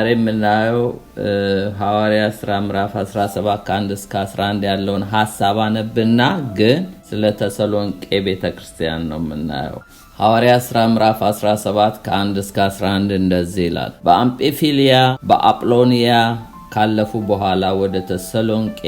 ዛሬ የምናየው ሐዋርያ ሥራ ምዕራፍ 17 ከ1 እስከ 11 ያለውን ሐሳብ አነብና ግን ስለ ተሰሎንቄ ቤተክርስቲያን ነው የምናየው። ሐዋርያ ሥራ ምዕራፍ 17 ከ1 እስከ 11 እንደዚህ ይላል። በአምጲፊልያ በአጵሎንያ ካለፉ በኋላ ወደ ተሰሎንቄ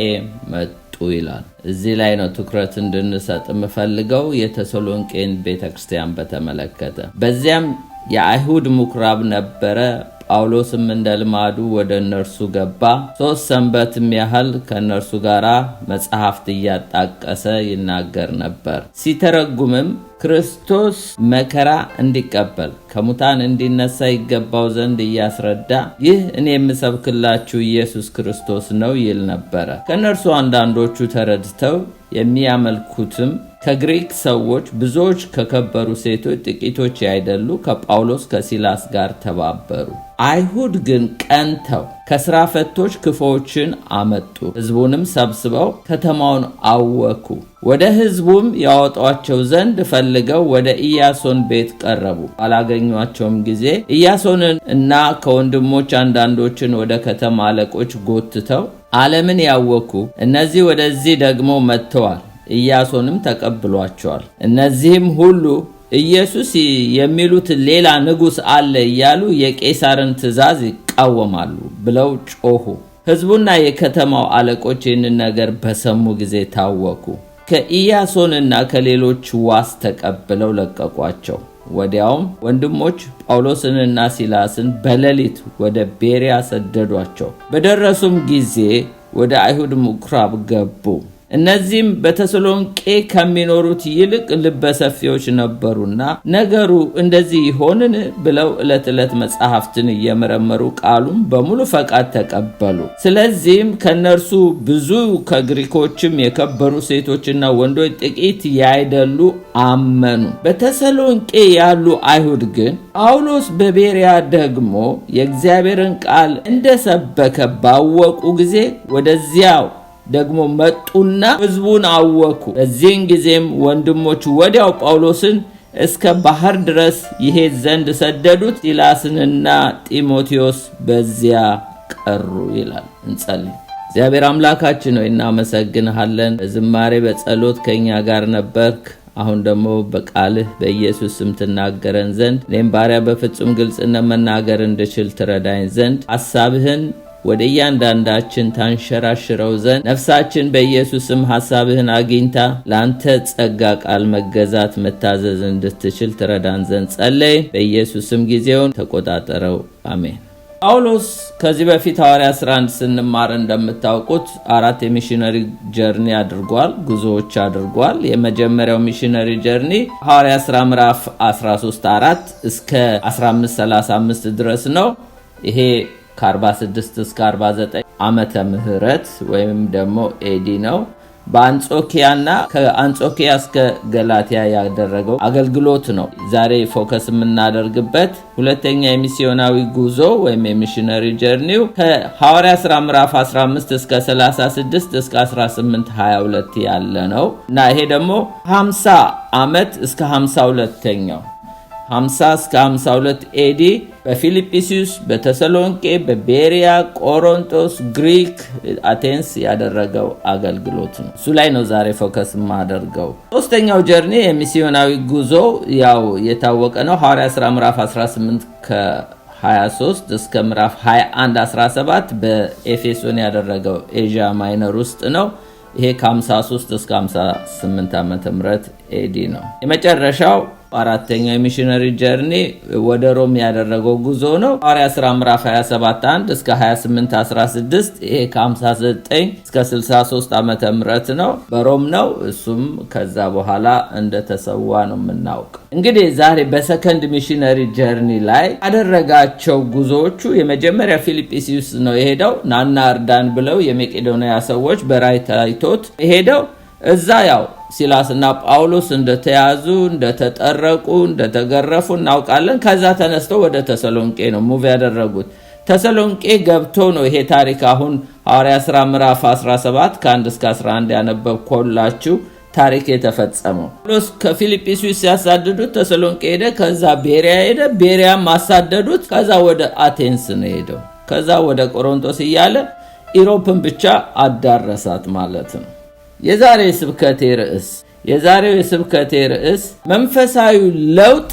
መጡ ይላል። እዚህ ላይ ነው ትኩረት እንድንሰጥ የምፈልገው የተሰሎንቄን ቤተክርስቲያን በተመለከተ። በዚያም የአይሁድ ምኩራብ ነበረ። ጳውሎስም እንደ ልማዱ ወደ እነርሱ ገባ። 3 ሰንበትም ያህል ከእነርሱ ጋር መጽሐፍት እያጣቀሰ ይናገር ነበር። ሲተረጉምም ክርስቶስ መከራ እንዲቀበል ከሙታን እንዲነሳ ይገባው ዘንድ እያስረዳ ይህ እኔ የምሰብክላችሁ ኢየሱስ ክርስቶስ ነው ይል ነበረ። ከእነርሱ አንዳንዶቹ ተረድተው የሚያመልኩትም ከግሪክ ሰዎች ብዙዎች፣ ከከበሩ ሴቶች ጥቂቶች ያይደሉ ከጳውሎስ ከሲላስ ጋር ተባበሩ። አይሁድ ግን ቀንተው ከሥራ ፈቶች ክፉዎችን አመጡ። ሕዝቡንም ሰብስበው ከተማውን አወኩ። ወደ ሕዝቡም ያወጧቸው ዘንድ ፈልገው ወደ ኢያሶን ቤት ቀረቡ። ባላገኟቸውም ጊዜ ኢያሶንን እና ከወንድሞች አንዳንዶችን ወደ ከተማ አለቆች ጎትተው ዓለምን ያወኩ እነዚህ ወደዚህ ደግሞ መጥተዋል። ኢያሶንም ተቀብሏቸዋል። እነዚህም ሁሉ ኢየሱስ የሚሉት ሌላ ንጉሥ አለ እያሉ የቄሳርን ትእዛዝ ይቃወማሉ ብለው ጮኹ። ሕዝቡና የከተማው አለቆች ይህንን ነገር በሰሙ ጊዜ ታወኩ። ከኢያሶንና ከሌሎች ዋስ ተቀብለው ለቀቋቸው። ወዲያውም ወንድሞች ጳውሎስንና ሲላስን በሌሊት ወደ ቤርያ ሰደዷቸው። በደረሱም ጊዜ ወደ አይሁድ ምኩራብ ገቡ። እነዚህም በተሰሎንቄ ከሚኖሩት ይልቅ ልበሰፊዎች ነበሩና ነገሩ እንደዚህ ይሆንን ብለው ዕለት ዕለት መጽሐፍትን እየመረመሩ ቃሉን በሙሉ ፈቃድ ተቀበሉ። ስለዚህም ከነርሱ ብዙ ከግሪኮችም የከበሩ ሴቶችና ወንዶች ጥቂት ያይደሉ አመኑ። በተሰሎንቄ ያሉ አይሁድ ግን ጳውሎስ በቤርያ ደግሞ የእግዚአብሔርን ቃል እንደሰበከ ባወቁ ጊዜ ወደዚያው ደግሞ መጡና ሕዝቡን አወኩ። በዚህን ጊዜም ወንድሞች ወዲያው ጳውሎስን እስከ ባህር ድረስ ይሄድ ዘንድ ሰደዱት። ሲላስንና ጢሞቴዎስ በዚያ ቀሩ ይላል። እንጸልይ። እግዚአብሔር አምላካችን ሆይ እናመሰግንሃለን። በዝማሬ በጸሎት ከኛ ጋር ነበርክ። አሁን ደግሞ በቃልህ በኢየሱስ ስም ትናገረን ዘንድ እኔም ባሪያ በፍጹም ግልጽነት መናገር እንድችል ትረዳኝ ዘንድ ሐሳብህን ወደ እያንዳንዳችን ታንሸራሽረው ዘንድ ነፍሳችን በኢየሱስም ሐሳብህን አግኝታ ለአንተ ጸጋ ቃል መገዛት መታዘዝ እንድትችል ትረዳን ዘንድ ጸለይ። በኢየሱስም ጊዜውን ተቆጣጠረው። አሜን። ጳውሎስ ከዚህ በፊት ሐዋርያ ሥራ 1 ስንማር እንደምታውቁት 4 የሚሽነሪ ጀርኒ አድርጓል፣ ጉዞዎች አድርጓል። የመጀመሪያው ሚሽነሪ ጀርኒ ሐዋርያ ሥራ ምዕራፍ 13:4 እስከ 15:35 ድረስ ነው። ይሄ ከ46 እስከ 49 ዓመተ ምህረት ወይም ደግሞ ኤዲ ነው። በአንጾኪያና ከአንጾኪያ እስከ ገላትያ ያደረገው አገልግሎት ነው። ዛሬ ፎከስ የምናደርግበት ሁለተኛ የሚስዮናዊ ጉዞ ወይም የሚሽነሪ ጀርኒው ከሐዋርያ ሥራ ምዕራፍ 15 እስከ 36 እስከ 18:22 ያለ ነው እና ይሄ ደግሞ 50 ዓመት እስከ 52ኛው 50 እስከ 52 ኤዲ በፊልጵስዩስ፣ በተሰሎንቄ፣ በቤርያ፣ ቆሮንቶስ፣ ግሪክ፣ አቴንስ ያደረገው አገልግሎት ነው። እሱ ላይ ነው ዛሬ ፎከስ ማደርገው። ሶስተኛው ጀርኒ የሚስዮናዊ ጉዞ ያው የታወቀ ነው። ሐዋርያ ሥራ ምዕራፍ 18 ከ23 እስከ ምዕራፍ 21:17 በኤፌሶን ያደረገው ኤዥያ ማይነር ውስጥ ነው። ይሄ ከ53 እስከ 58 ዓመተ ምህረት ኤዲ ነው። የመጨረሻው አራተኛው የሚሽነሪ ጀርኒ ወደ ሮም ያደረገው ጉዞ ነው። ሐዋርያ ሥራ ምዕራፍ 27:1 እስከ 28:16 ይሄ ከ59 እስከ 63 ዓመተ ምህረት ነው። በሮም ነው። እሱም ከዛ በኋላ እንደተሰዋ ነው የምናውቅ። እንግዲህ ዛሬ በሰከንድ ሚሽነሪ ጀርኒ ላይ ያደረጋቸው ጉዞዎቹ የመጀመሪያ ፊልጵስዩስ ነው የሄደው። ናና እርዳን ብለው የመቄዶንያ ሰዎች በራእይ ታይቶት የሄደው እዛ ያው ሲላስና ጳውሎስ እንደተያዙ፣ እንደተጠረቁ፣ እንደተገረፉ እናውቃለን። ከዛ ተነስተው ወደ ተሰሎንቄ ነው ሙቭ ያደረጉት። ተሰሎንቄ ገብቶ ነው ይሄ ታሪክ አሁን ሐዋርያ ሥራ ምዕራፍ 17 ከ1 እስከ 11 ያነበብኩላችሁ ታሪክ የተፈጸመው። ጳውሎስ ከፊልጵስዩስ ሲያሳድዱት ተሰሎንቄ ሄደ። ከዛ ቤርያ ሄደ። ቤርያም አሳደዱት። ከዛ ወደ አቴንስ ነው ሄደው። ከዛ ወደ ቆሮንቶስ እያለ ኢሮፕን ብቻ አዳረሳት ማለት ነው። የዛሬው የስብከቴ ርዕስ መንፈሳዊ ለውጥ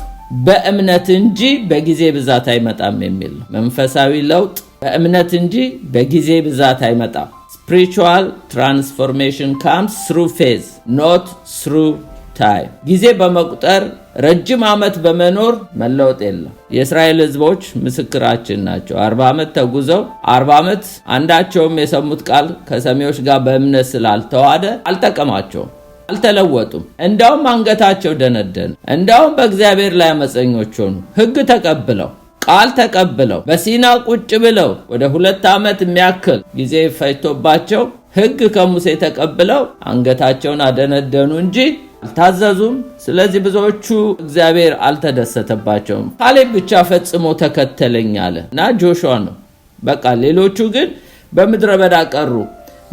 በእምነት እንጂ በጊዜ ብዛት አይመጣም የሚል ነው። መንፈሳዊ ለውጥ በእምነት እንጂ በጊዜ ብዛት አይመጣም። Spiritual transformation comes through faith, not through time. ጊዜ በመቁጠር ረጅም ዓመት በመኖር መለወጥ የለም። የእስራኤል ሕዝቦች ምስክራችን ናቸው። 40 ዓመት ተጉዘው 40 ዓመት አንዳቸውም የሰሙት ቃል ከሰሚዎች ጋር በእምነት ስላልተዋደ አልጠቀማቸውም፣ አልተለወጡም። እንዳውም አንገታቸው ደነደነ። እንዳውም በእግዚአብሔር ላይ አመፀኞች ሆኑ። ሕግ ተቀብለው ቃል ተቀብለው በሲና ቁጭ ብለው ወደ 2 ዓመት የሚያክል ጊዜ ፈጅቶባቸው ሕግ ከሙሴ ተቀብለው አንገታቸውን አደነደኑ እንጂ አልታዘዙም። ስለዚህ ብዙዎቹ እግዚአብሔር አልተደሰተባቸውም። ካሌብ ብቻ ፈጽሞ ተከተለኝ አለ እና ጆሹዋ ነው በቃ። ሌሎቹ ግን በምድረ በዳ ቀሩ።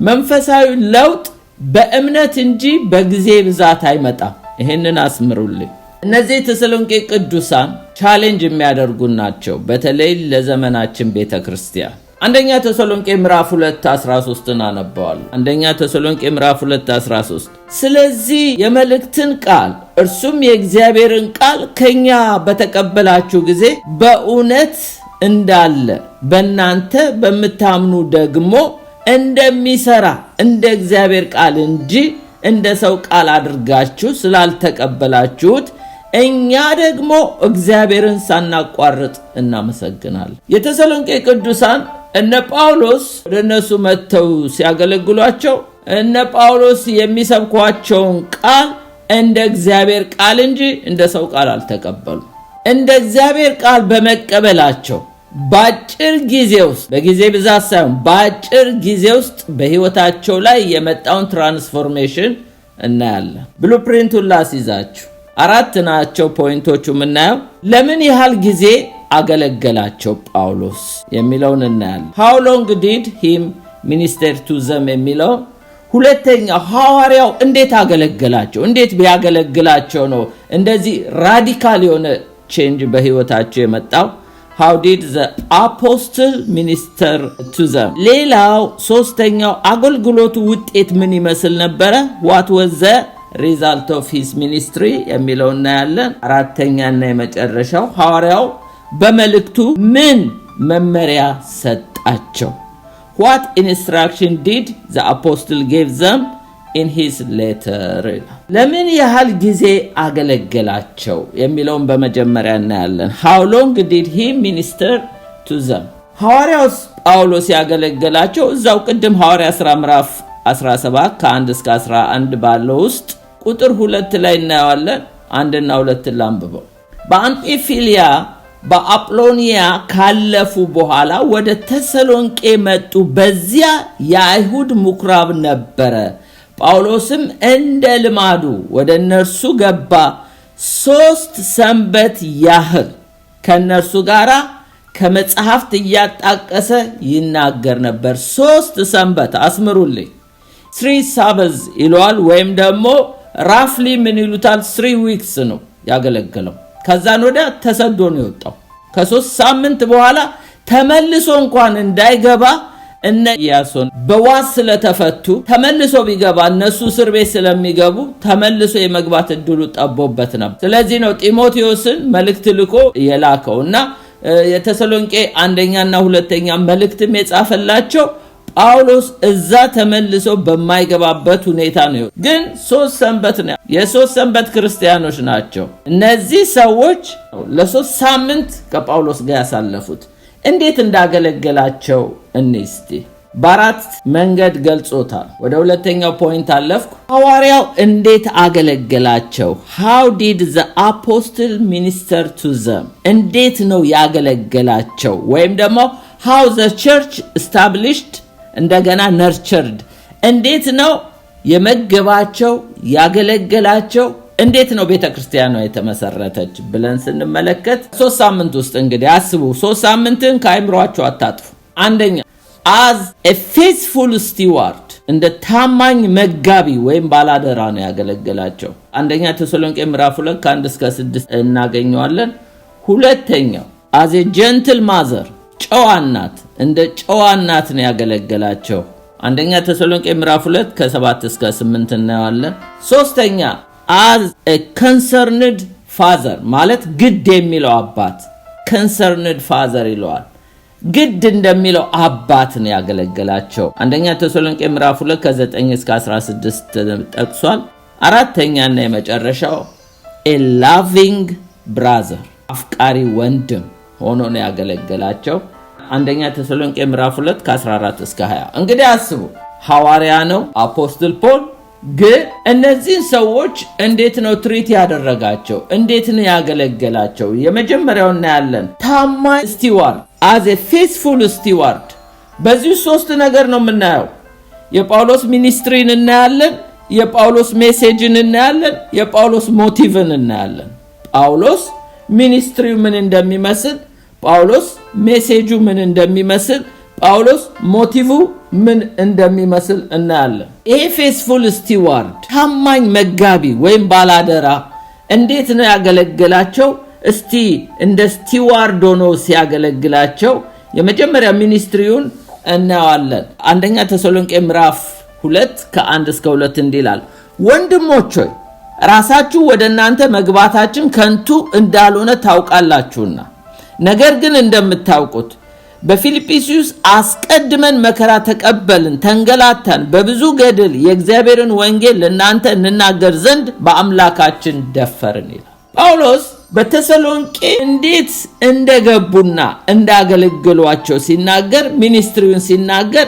መንፈሳዊ ለውጥ በእምነት እንጂ በጊዜ ብዛት አይመጣም። ይሄንን አስምሩልኝ። እነዚህ ተሰሎንቄ ቅዱሳን ቻሌንጅ የሚያደርጉ ናቸው፣ በተለይ ለዘመናችን ቤተክርስቲያን። አንደኛ ተሰሎንቄ ምዕራፍ 2:13 እናነባዋለን። አንደኛ ተሰሎንቄ ምዕራፍ 2:13 ስለዚህ የመልእክትን ቃል እርሱም የእግዚአብሔርን ቃል ከኛ በተቀበላችሁ ጊዜ በእውነት እንዳለ በእናንተ በምታምኑ ደግሞ እንደሚሰራ እንደ እግዚአብሔር ቃል እንጂ እንደ ሰው ቃል አድርጋችሁ ስላልተቀበላችሁት እኛ ደግሞ እግዚአብሔርን ሳናቋርጥ እናመሰግናለን። የተሰሎንቄ ቅዱሳን እነ ጳውሎስ ወደ እነሱ መጥተው ሲያገለግሏቸው እነ ጳውሎስ የሚሰብኳቸውን ቃል እንደ እግዚአብሔር ቃል እንጂ እንደ ሰው ቃል አልተቀበሉ። እንደ እግዚአብሔር ቃል በመቀበላቸው በአጭር ጊዜ ውስጥ በጊዜ ብዛት ሳይሆን በአጭር ጊዜ ውስጥ በሕይወታቸው ላይ የመጣውን ትራንስፎርሜሽን እናያለን። ብሉፕሪንቱን ላስይዛችሁ። 4 ናቸው ፖይንቶቹ የምናየው። ለምን ያህል ጊዜ አገለገላቸው ጳውሎስ የሚለውን እናያለን። how long did him minister to them የሚለው። ሁለተኛው ሐዋርያው እንዴት አገለገላቸው? እንዴት ቢያገለግላቸው ነው እንደዚህ ራዲካል የሆነ ቼንጅ በህይወታቸው የመጣው? how did the apostle minister to them? ሌላው ሶስተኛው አገልግሎቱ ውጤት ምን ይመስል ነበረ? what was the result of his ministry የሚለው እናያለን። አራተኛና የመጨረሻው ሐዋርያው በመልእክቱ ምን መመሪያ ሰጣቸው? what instruction did the apostle give them in his letter? ለምን ያህል ጊዜ አገለገላቸው የሚለውን በመጀመሪያ እናያለን። how long did he minister to them? ሐዋርያው ጳውሎስ ያገለገላቸው እዛው ቅድም ሐዋርያ ሥራ ምዕራፍ 17 ከ1 እስከ 11 ባለው ውስጥ ቁጥር 2 ላይ እናያለን። 1 እና 2 ላንብበው። በአምፊፊሊያ በአጵሎኒያ ካለፉ በኋላ ወደ ተሰሎንቄ መጡ። በዚያ የአይሁድ ምኩራብ ነበረ። ጳውሎስም እንደ ልማዱ ወደ እነርሱ ገባ። 3 ሰንበት ያህል ከእነርሱ ጋር ከመጽሐፍት እያጣቀሰ ይናገር ነበር። 3 ሰንበት አስምሩልኝ። 3 Sabbaths ይሏል ወይም ደግሞ ራፍሊ ምን ይሉታል 3 weeks ነው ያገለገለው። ከዛን ወዲያ ተሰዶ ነው የወጣው። ከ3 ሳምንት በኋላ ተመልሶ እንኳን እንዳይገባ እነ ያሶን በዋስ ስለተፈቱ ተመልሶ ቢገባ እነሱ እስር ቤት ስለሚገቡ ተመልሶ የመግባት እድሉ ጠቦበት ነበር። ስለዚህ ነው ጢሞቴዎስን መልእክት ልኮ የላከውና የተሰሎንቄ አንደኛና ሁለተኛ መልእክትም የጻፈላቸው ጳውሎስ እዛ ተመልሶ በማይገባበት ሁኔታ ነው። ግን 3 ሰንበት ነው። የ3 ሰንበት ክርስቲያኖች ናቸው እነዚህ ሰዎች። ለ3 ሳምንት ከጳውሎስ ጋር ያሳለፉት እንዴት እንዳገለገላቸው እንስቲ በአራት መንገድ ገልጾታል። ወደ ሁለተኛው ፖይንት አለፍኩ። ሐዋርያው እንዴት አገለገላቸው? how did the apostle minister to them? እንዴት ነው ያገለገላቸው? ወይም ደግሞ how the church established እንደገና nurtured እንዴት ነው የመገባቸው ያገለገላቸው? እንዴት ነው ቤተክርስቲያኗ የተመሰረተች ብለን ስንመለከት 3 ሳምንት ውስጥ እንግዲህ አስቡ። 3 ሳምንትን ከአይምሮአችሁ አታጥፉ። አንደኛ as a faithful steward እንደ ታማኝ መጋቢ ወይም ባላደራ ነው ያገለገላቸው። አንደኛ ተሰሎንቄ ምዕራፍ 2 ከ1 እስከ 6 እናገኘዋለን። ሁለተኛው as a gentle mother ጨዋ እናት እንደ ጨዋ እናት ነው ያገለገላቸው። አንደኛ ተሰሎንቄ ምዕራፍ 2 ከ7 እስከ 8 እናያለን። ሶስተኛ as a concerned father ማለት ግድ የሚለው አባት concerned father ይለዋል። ግድ እንደሚለው አባት ነው ያገለገላቸው። አንደኛ ተሰሎንቄ ምዕራፍ 2 ከ9 እስከ 16 ጠቅሷል። አራተኛና የመጨረሻው a loving brother አፍቃሪ ወንድም ሆኖ ነው ያገለገላቸው። አንደኛ ተሰሎንቄ ምዕራፍ 2 ከ14 እስከ 20። እንግዲህ አስቡ ሐዋርያ ነው አፖስትል ፖል፣ ግን እነዚህ ሰዎች እንዴት ነው ትሪት ያደረጋቸው? እንዴት ነው ያገለገላቸው? የመጀመሪያው እናያለን ታማኝ ስቲዋርድ as a faithful steward። በዚህ ሶስት ነገር ነው የምናየው። የጳውሎስ ሚኒስትሪን እናያለን፣ የጳውሎስ ሜሴጅን እናያለን፣ የጳውሎስ ሞቲቭን እናያለን። ጳውሎስ ሚኒስትሪው ምን እንደሚመስል፣ ጳውሎስ ሜሴጁ ምን እንደሚመስል፣ ጳውሎስ ሞቲቭ ምን እንደሚመስል እናያለን። ይሄ ፌስፉል ስቲዋርድ ታማኝ መጋቢ ወይም ባላደራ እንዴት ነው ያገለገላቸው? እስቲ እንደ ስቲዋርድ ሆኖ ሲያገለግላቸው የመጀመሪያ ሚኒስትሪውን እናያለን። አንደኛ ተሰሎንቄ ምዕራፍ 2 ከ1 እስከ 2 እንዲላል ወንድሞች ሆይ ራሳችሁ ወደ እናንተ መግባታችን ከንቱ እንዳልሆነ ታውቃላችሁና፣ ነገር ግን እንደምታውቁት በፊልጵስዩስ አስቀድመን መከራ ተቀበልን፣ ተንገላታን፣ በብዙ ገድል የእግዚአብሔርን ወንጌል ለእናንተ እንናገር ዘንድ በአምላካችን ደፈርን ይላል። ጳውሎስ በተሰሎንቄ እንዴት እንደገቡና እንዳገለገሏቸው ሲናገር፣ ሚኒስትሪውን ሲናገር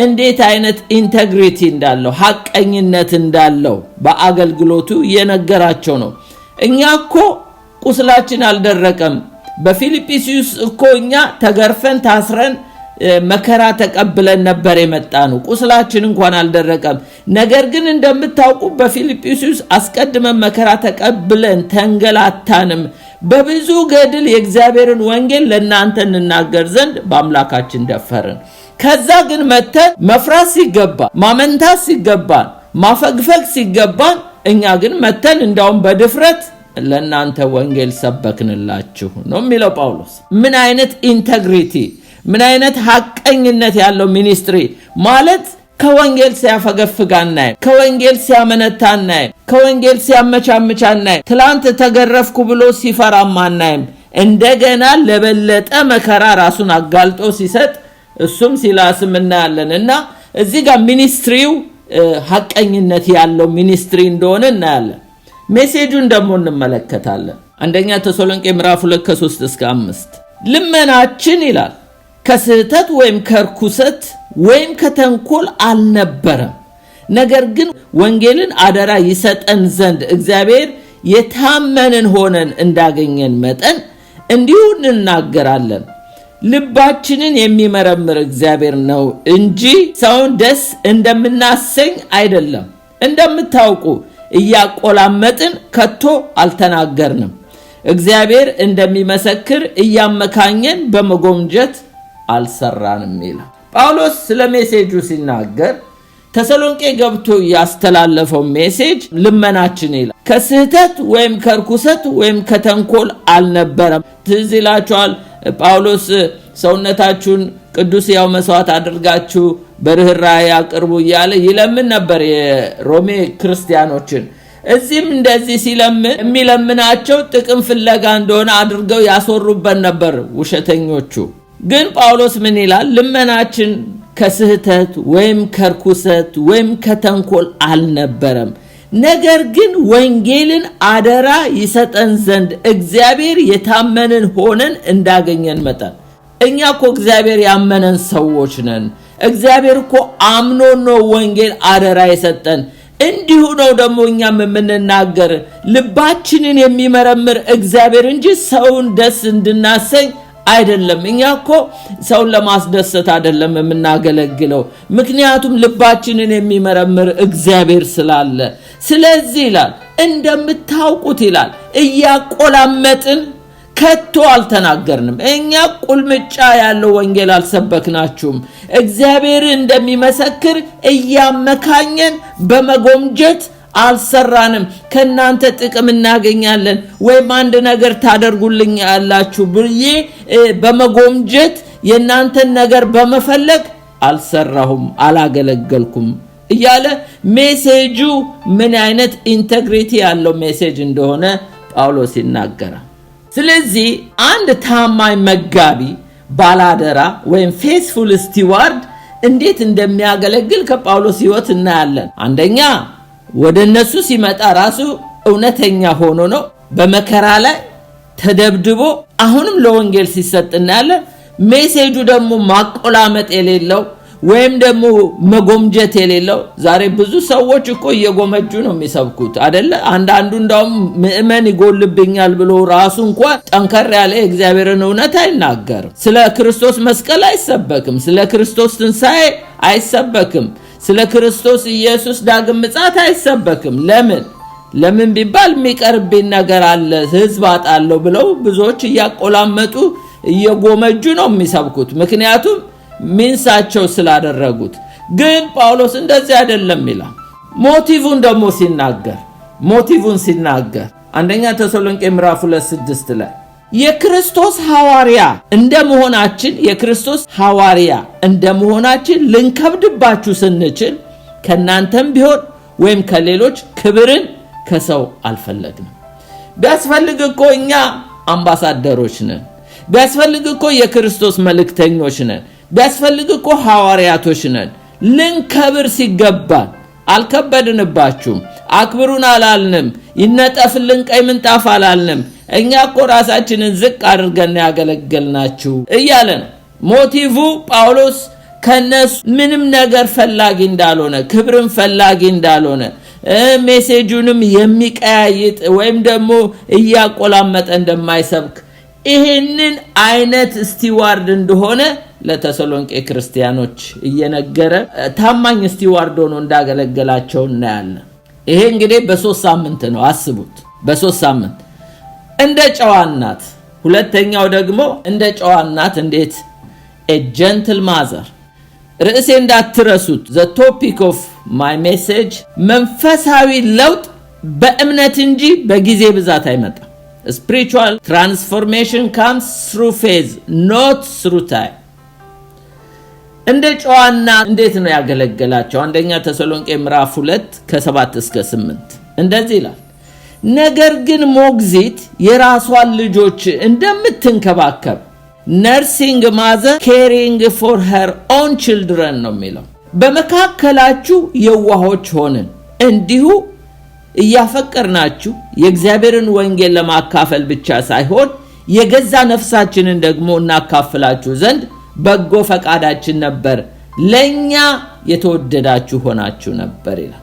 እንዴት አይነት ኢንቴግሪቲ እንዳለው ሐቀኝነት እንዳለው በአገልግሎቱ የነገራቸው ነው። እኛ እኮ ቁስላችን አልደረቀም። በፊልጵስዩስ እኮ እኛ ተገርፈን ታስረን መከራ ተቀብለን ነበር የመጣነው። ቁስላችን እንኳን አልደረቀም። ነገር ግን እንደምታውቁ በፊልጵስዩስ አስቀድመን መከራ ተቀብለን ተንገላታንም፣ በብዙ ገድል የእግዚአብሔርን ወንጌል ለእናንተ እንናገር ዘንድ በአምላካችን ደፈርን። ከዛ ግን መተን መፍራት ሲገባን፣ ማመንታት ሲገባን፣ ማፈግፈግ ሲገባን እኛ ግን መተን እንዳውም በድፍረት ለእናንተ ወንጌል ሰበክንላችሁ ነው የሚለው ጳውሎስ። ምን አይነት ኢንቴግሪቲ፣ ምን አይነት ሐቀኝነት ያለው ሚኒስትሪ ማለት! ከወንጌል ሲያፈገፍግ አናይም፣ ከወንጌል ሲያመነታ አናይም፣ ከወንጌል ሲያመቻምቻ አናይም፣ ትላንት ተገረፍኩ ብሎ ሲፈራም አናይም። እንደገና ለበለጠ መከራ ራሱን አጋልጦ ሲሰጥ እሱም ሲላስም እናያለን። እና እዚህ ጋር ሚኒስትሪው ሐቀኝነት ያለው ሚኒስትሪ እንደሆነ እናያለን። ሜሴጁን ደግሞ እንመለከታለን። አንደኛ ተሰሎንቄ ምዕራፍ 2 ከ3 እስከ 5 ልመናችን ይላል ከስህተት ወይም ከርኩሰት ወይም ከተንኮል አልነበረም፣ ነገር ግን ወንጌልን አደራ ይሰጠን ዘንድ እግዚአብሔር የታመንን ሆነን እንዳገኘን መጠን እንዲሁ እንናገራለን። ልባችንን የሚመረምር እግዚአብሔር ነው እንጂ ሰውን ደስ እንደምናሰኝ አይደለም። እንደምታውቁ እያቆላመጥን ከቶ አልተናገርንም፣ እግዚአብሔር እንደሚመሰክር እያመካኘን በመጎምጀት አልሰራንም ይላል። ጳውሎስ ስለ ሜሴጁ ሲናገር ተሰሎንቄ ገብቶ ያስተላለፈው ሜሴጅ ልመናችን ይላል ከስህተት ወይም ከርኩሰት ወይም ከተንኮል አልነበረም። ትዝ ይላችኋል ጳውሎስ ሰውነታችሁን ቅዱስ ያው መስዋዕት አድርጋችሁ በርህራሄ አቅርቡ እያለ ይለምን ነበር የሮሜ ክርስቲያኖችን። እዚህም እንደዚህ ሲለምን የሚለምናቸው ጥቅም ፍለጋ እንደሆነ አድርገው ያስወሩበት ነበር ውሸተኞቹ። ግን ጳውሎስ ምን ይላል? ልመናችን ከስህተት ወይም ከርኩሰት ወይም ከተንኮል አልነበረም፣ ነገር ግን ወንጌልን አደራ ይሰጠን ዘንድ እግዚአብሔር የታመንን ሆነን እንዳገኘን መጠን። እኛ እኮ እግዚአብሔር ያመነን ሰዎች ነን። እግዚአብሔር እኮ አምኖ ነው ወንጌል አደራ የሰጠን። እንዲሁ ነው ደግሞ እኛም የምንናገር። ልባችንን የሚመረምር እግዚአብሔር እንጂ ሰውን ደስ እንድናሰኝ አይደለም። እኛ እኮ ሰውን ለማስደሰት አይደለም የምናገለግለው፣ ምክንያቱም ልባችንን የሚመረምር እግዚአብሔር ስላለ። ስለዚህ ይላል እንደምታውቁት ይላል እያቆላመጥን ከቶ አልተናገርንም። እኛ ቁልምጫ ያለው ወንጌል አልሰበክናችሁም። እግዚአብሔር እንደሚመሰክር እያመካኘን በመጎምጀት አልሰራንም። ከናንተ ጥቅም እናገኛለን ወይም አንድ ነገር ታደርጉልኛላችሁ ብዬ በመጎምጀት የናንተን ነገር በመፈለግ አልሰራሁም አላገለገልኩም እያለ ሜሴጁ ምን አይነት ኢንተግሪቲ ያለው ሜሴጅ እንደሆነ ጳውሎስ ይናገራል። ስለዚህ አንድ ታማኝ መጋቢ ባላደራ ወይም ፌስፉል ስቲዋርድ እንዴት እንደሚያገለግል ከጳውሎስ ሕይወት እናያለን። አንደኛ ወደነሱ ሲመጣ ራሱ እውነተኛ ሆኖ ነው በመከራ ላይ ተደብድቦ አሁንም ለወንጌል ሲሰጥ እናያለን። ሜሴጁ ደግሞ ማቆላመጥ የሌለው ወይም ደግሞ መጎምጀት የሌለው። ዛሬ ብዙ ሰዎች እኮ እየጎመጁ ነው የሚሰብኩት አይደለ? አንዳንዱ እንደውም ምእመን ይጎልብኛል ብሎ ራሱ እንኳን ጠንከር ያለ እግዚአብሔርን እውነት አይናገርም። ስለ ክርስቶስ መስቀል አይሰበክም፣ ስለ ክርስቶስ ትንሣኤ አይሰበክም፣ ስለ ክርስቶስ ኢየሱስ ዳግም ምጽአት አይሰበክም። ለምን ቢባል የሚቀርብኝ ነገር አለ፣ ህዝብ አጣለው ብለው ብዙዎች እያቆላመጡ እየጎመጁ ነው የሚሰብኩት፣ ምክንያቱም ሚንሳቸው ስላደረጉት። ግን ጳውሎስ እንደዚህ አይደለም ይላል። ሞቲቭን ሲናገር አንደኛ ተሰሎንቄ ምዕራፍ 2:6 ላይ የክርስቶስ ሐዋርያ እንደመሆናችን ልንከብድባችሁ ስንችል ከናንተም ቢሆን ወይም ከሌሎች ክብርን ከሰው አልፈለግንም። ቢያስፈልግ እኮ እኛ አምባሳደሮች ነን፣ ቢያስፈልግ እኮ የክርስቶስ መልእክተኞች ነን፣ ቢያስፈልግ እኮ ሐዋርያቶች ነን። ልንከብር ሲገባን አልከበድንባችሁም፣ አክብሩን አላልንም፣ ይነጠፍልን ቀይ ምንጣፍ አላልንም። እኛ እኮ ራሳችንን ዝቅ አድርገን ያገለገልናችሁ እያለ ነው። ሞቲቭ ጳውሎስ ከነሱ ምንም ነገር ፈላጊ እንዳልሆነ፣ ክብርን ፈላጊ እንዳልሆነ፣ ሜሴጁንም የሚቀያይጥ ወይም ደግሞ እያቆላመጠ እንደማይሰብክ ይሄንን አይነት ስቲዋርድ እንደሆነ ለተሰሎንቄ ክርስቲያኖች እየነገረ ታማኝ ስቲዋርድ ሆኖ እንዳገለገላቸው እናያለን። ይሄ እንግዲህ በ3 ሳምንት ነው። አስቡት፣ በ3 ሳምንት እንደ ጨዋናት። ሁለተኛው ደግሞ እንደ ጨዋናት እንዴት a gentle mother። ርዕሴ እንዳትረሱት the topic of my message መንፈሳዊ ለውጥ በእምነት እንጂ በጊዜ ብዛት አይመጣም። Spiritual transformation comes through faith, not through time። እንደ ጨዋና እንዴት ነው ያገለገላቸው? አንደኛ ተሰሎንቄ ምዕራፍ 2:7-8 እንደዚህ ይላል። ነገር ግን ሞግዚት የራሷን ልጆች እንደምትንከባከብ nursing mother caring for her own children ነው የሚለው። በመካከላችሁ የዋሆች ሆነን እንዲሁ እያፈቀርናችሁ የእግዚአብሔርን ወንጌል ለማካፈል ብቻ ሳይሆን የገዛ ነፍሳችንን ደግሞ እናካፍላችሁ ዘንድ በጎ ፈቃዳችን ነበር፣ ለኛ የተወደዳችሁ ሆናችሁ ነበር ይላል።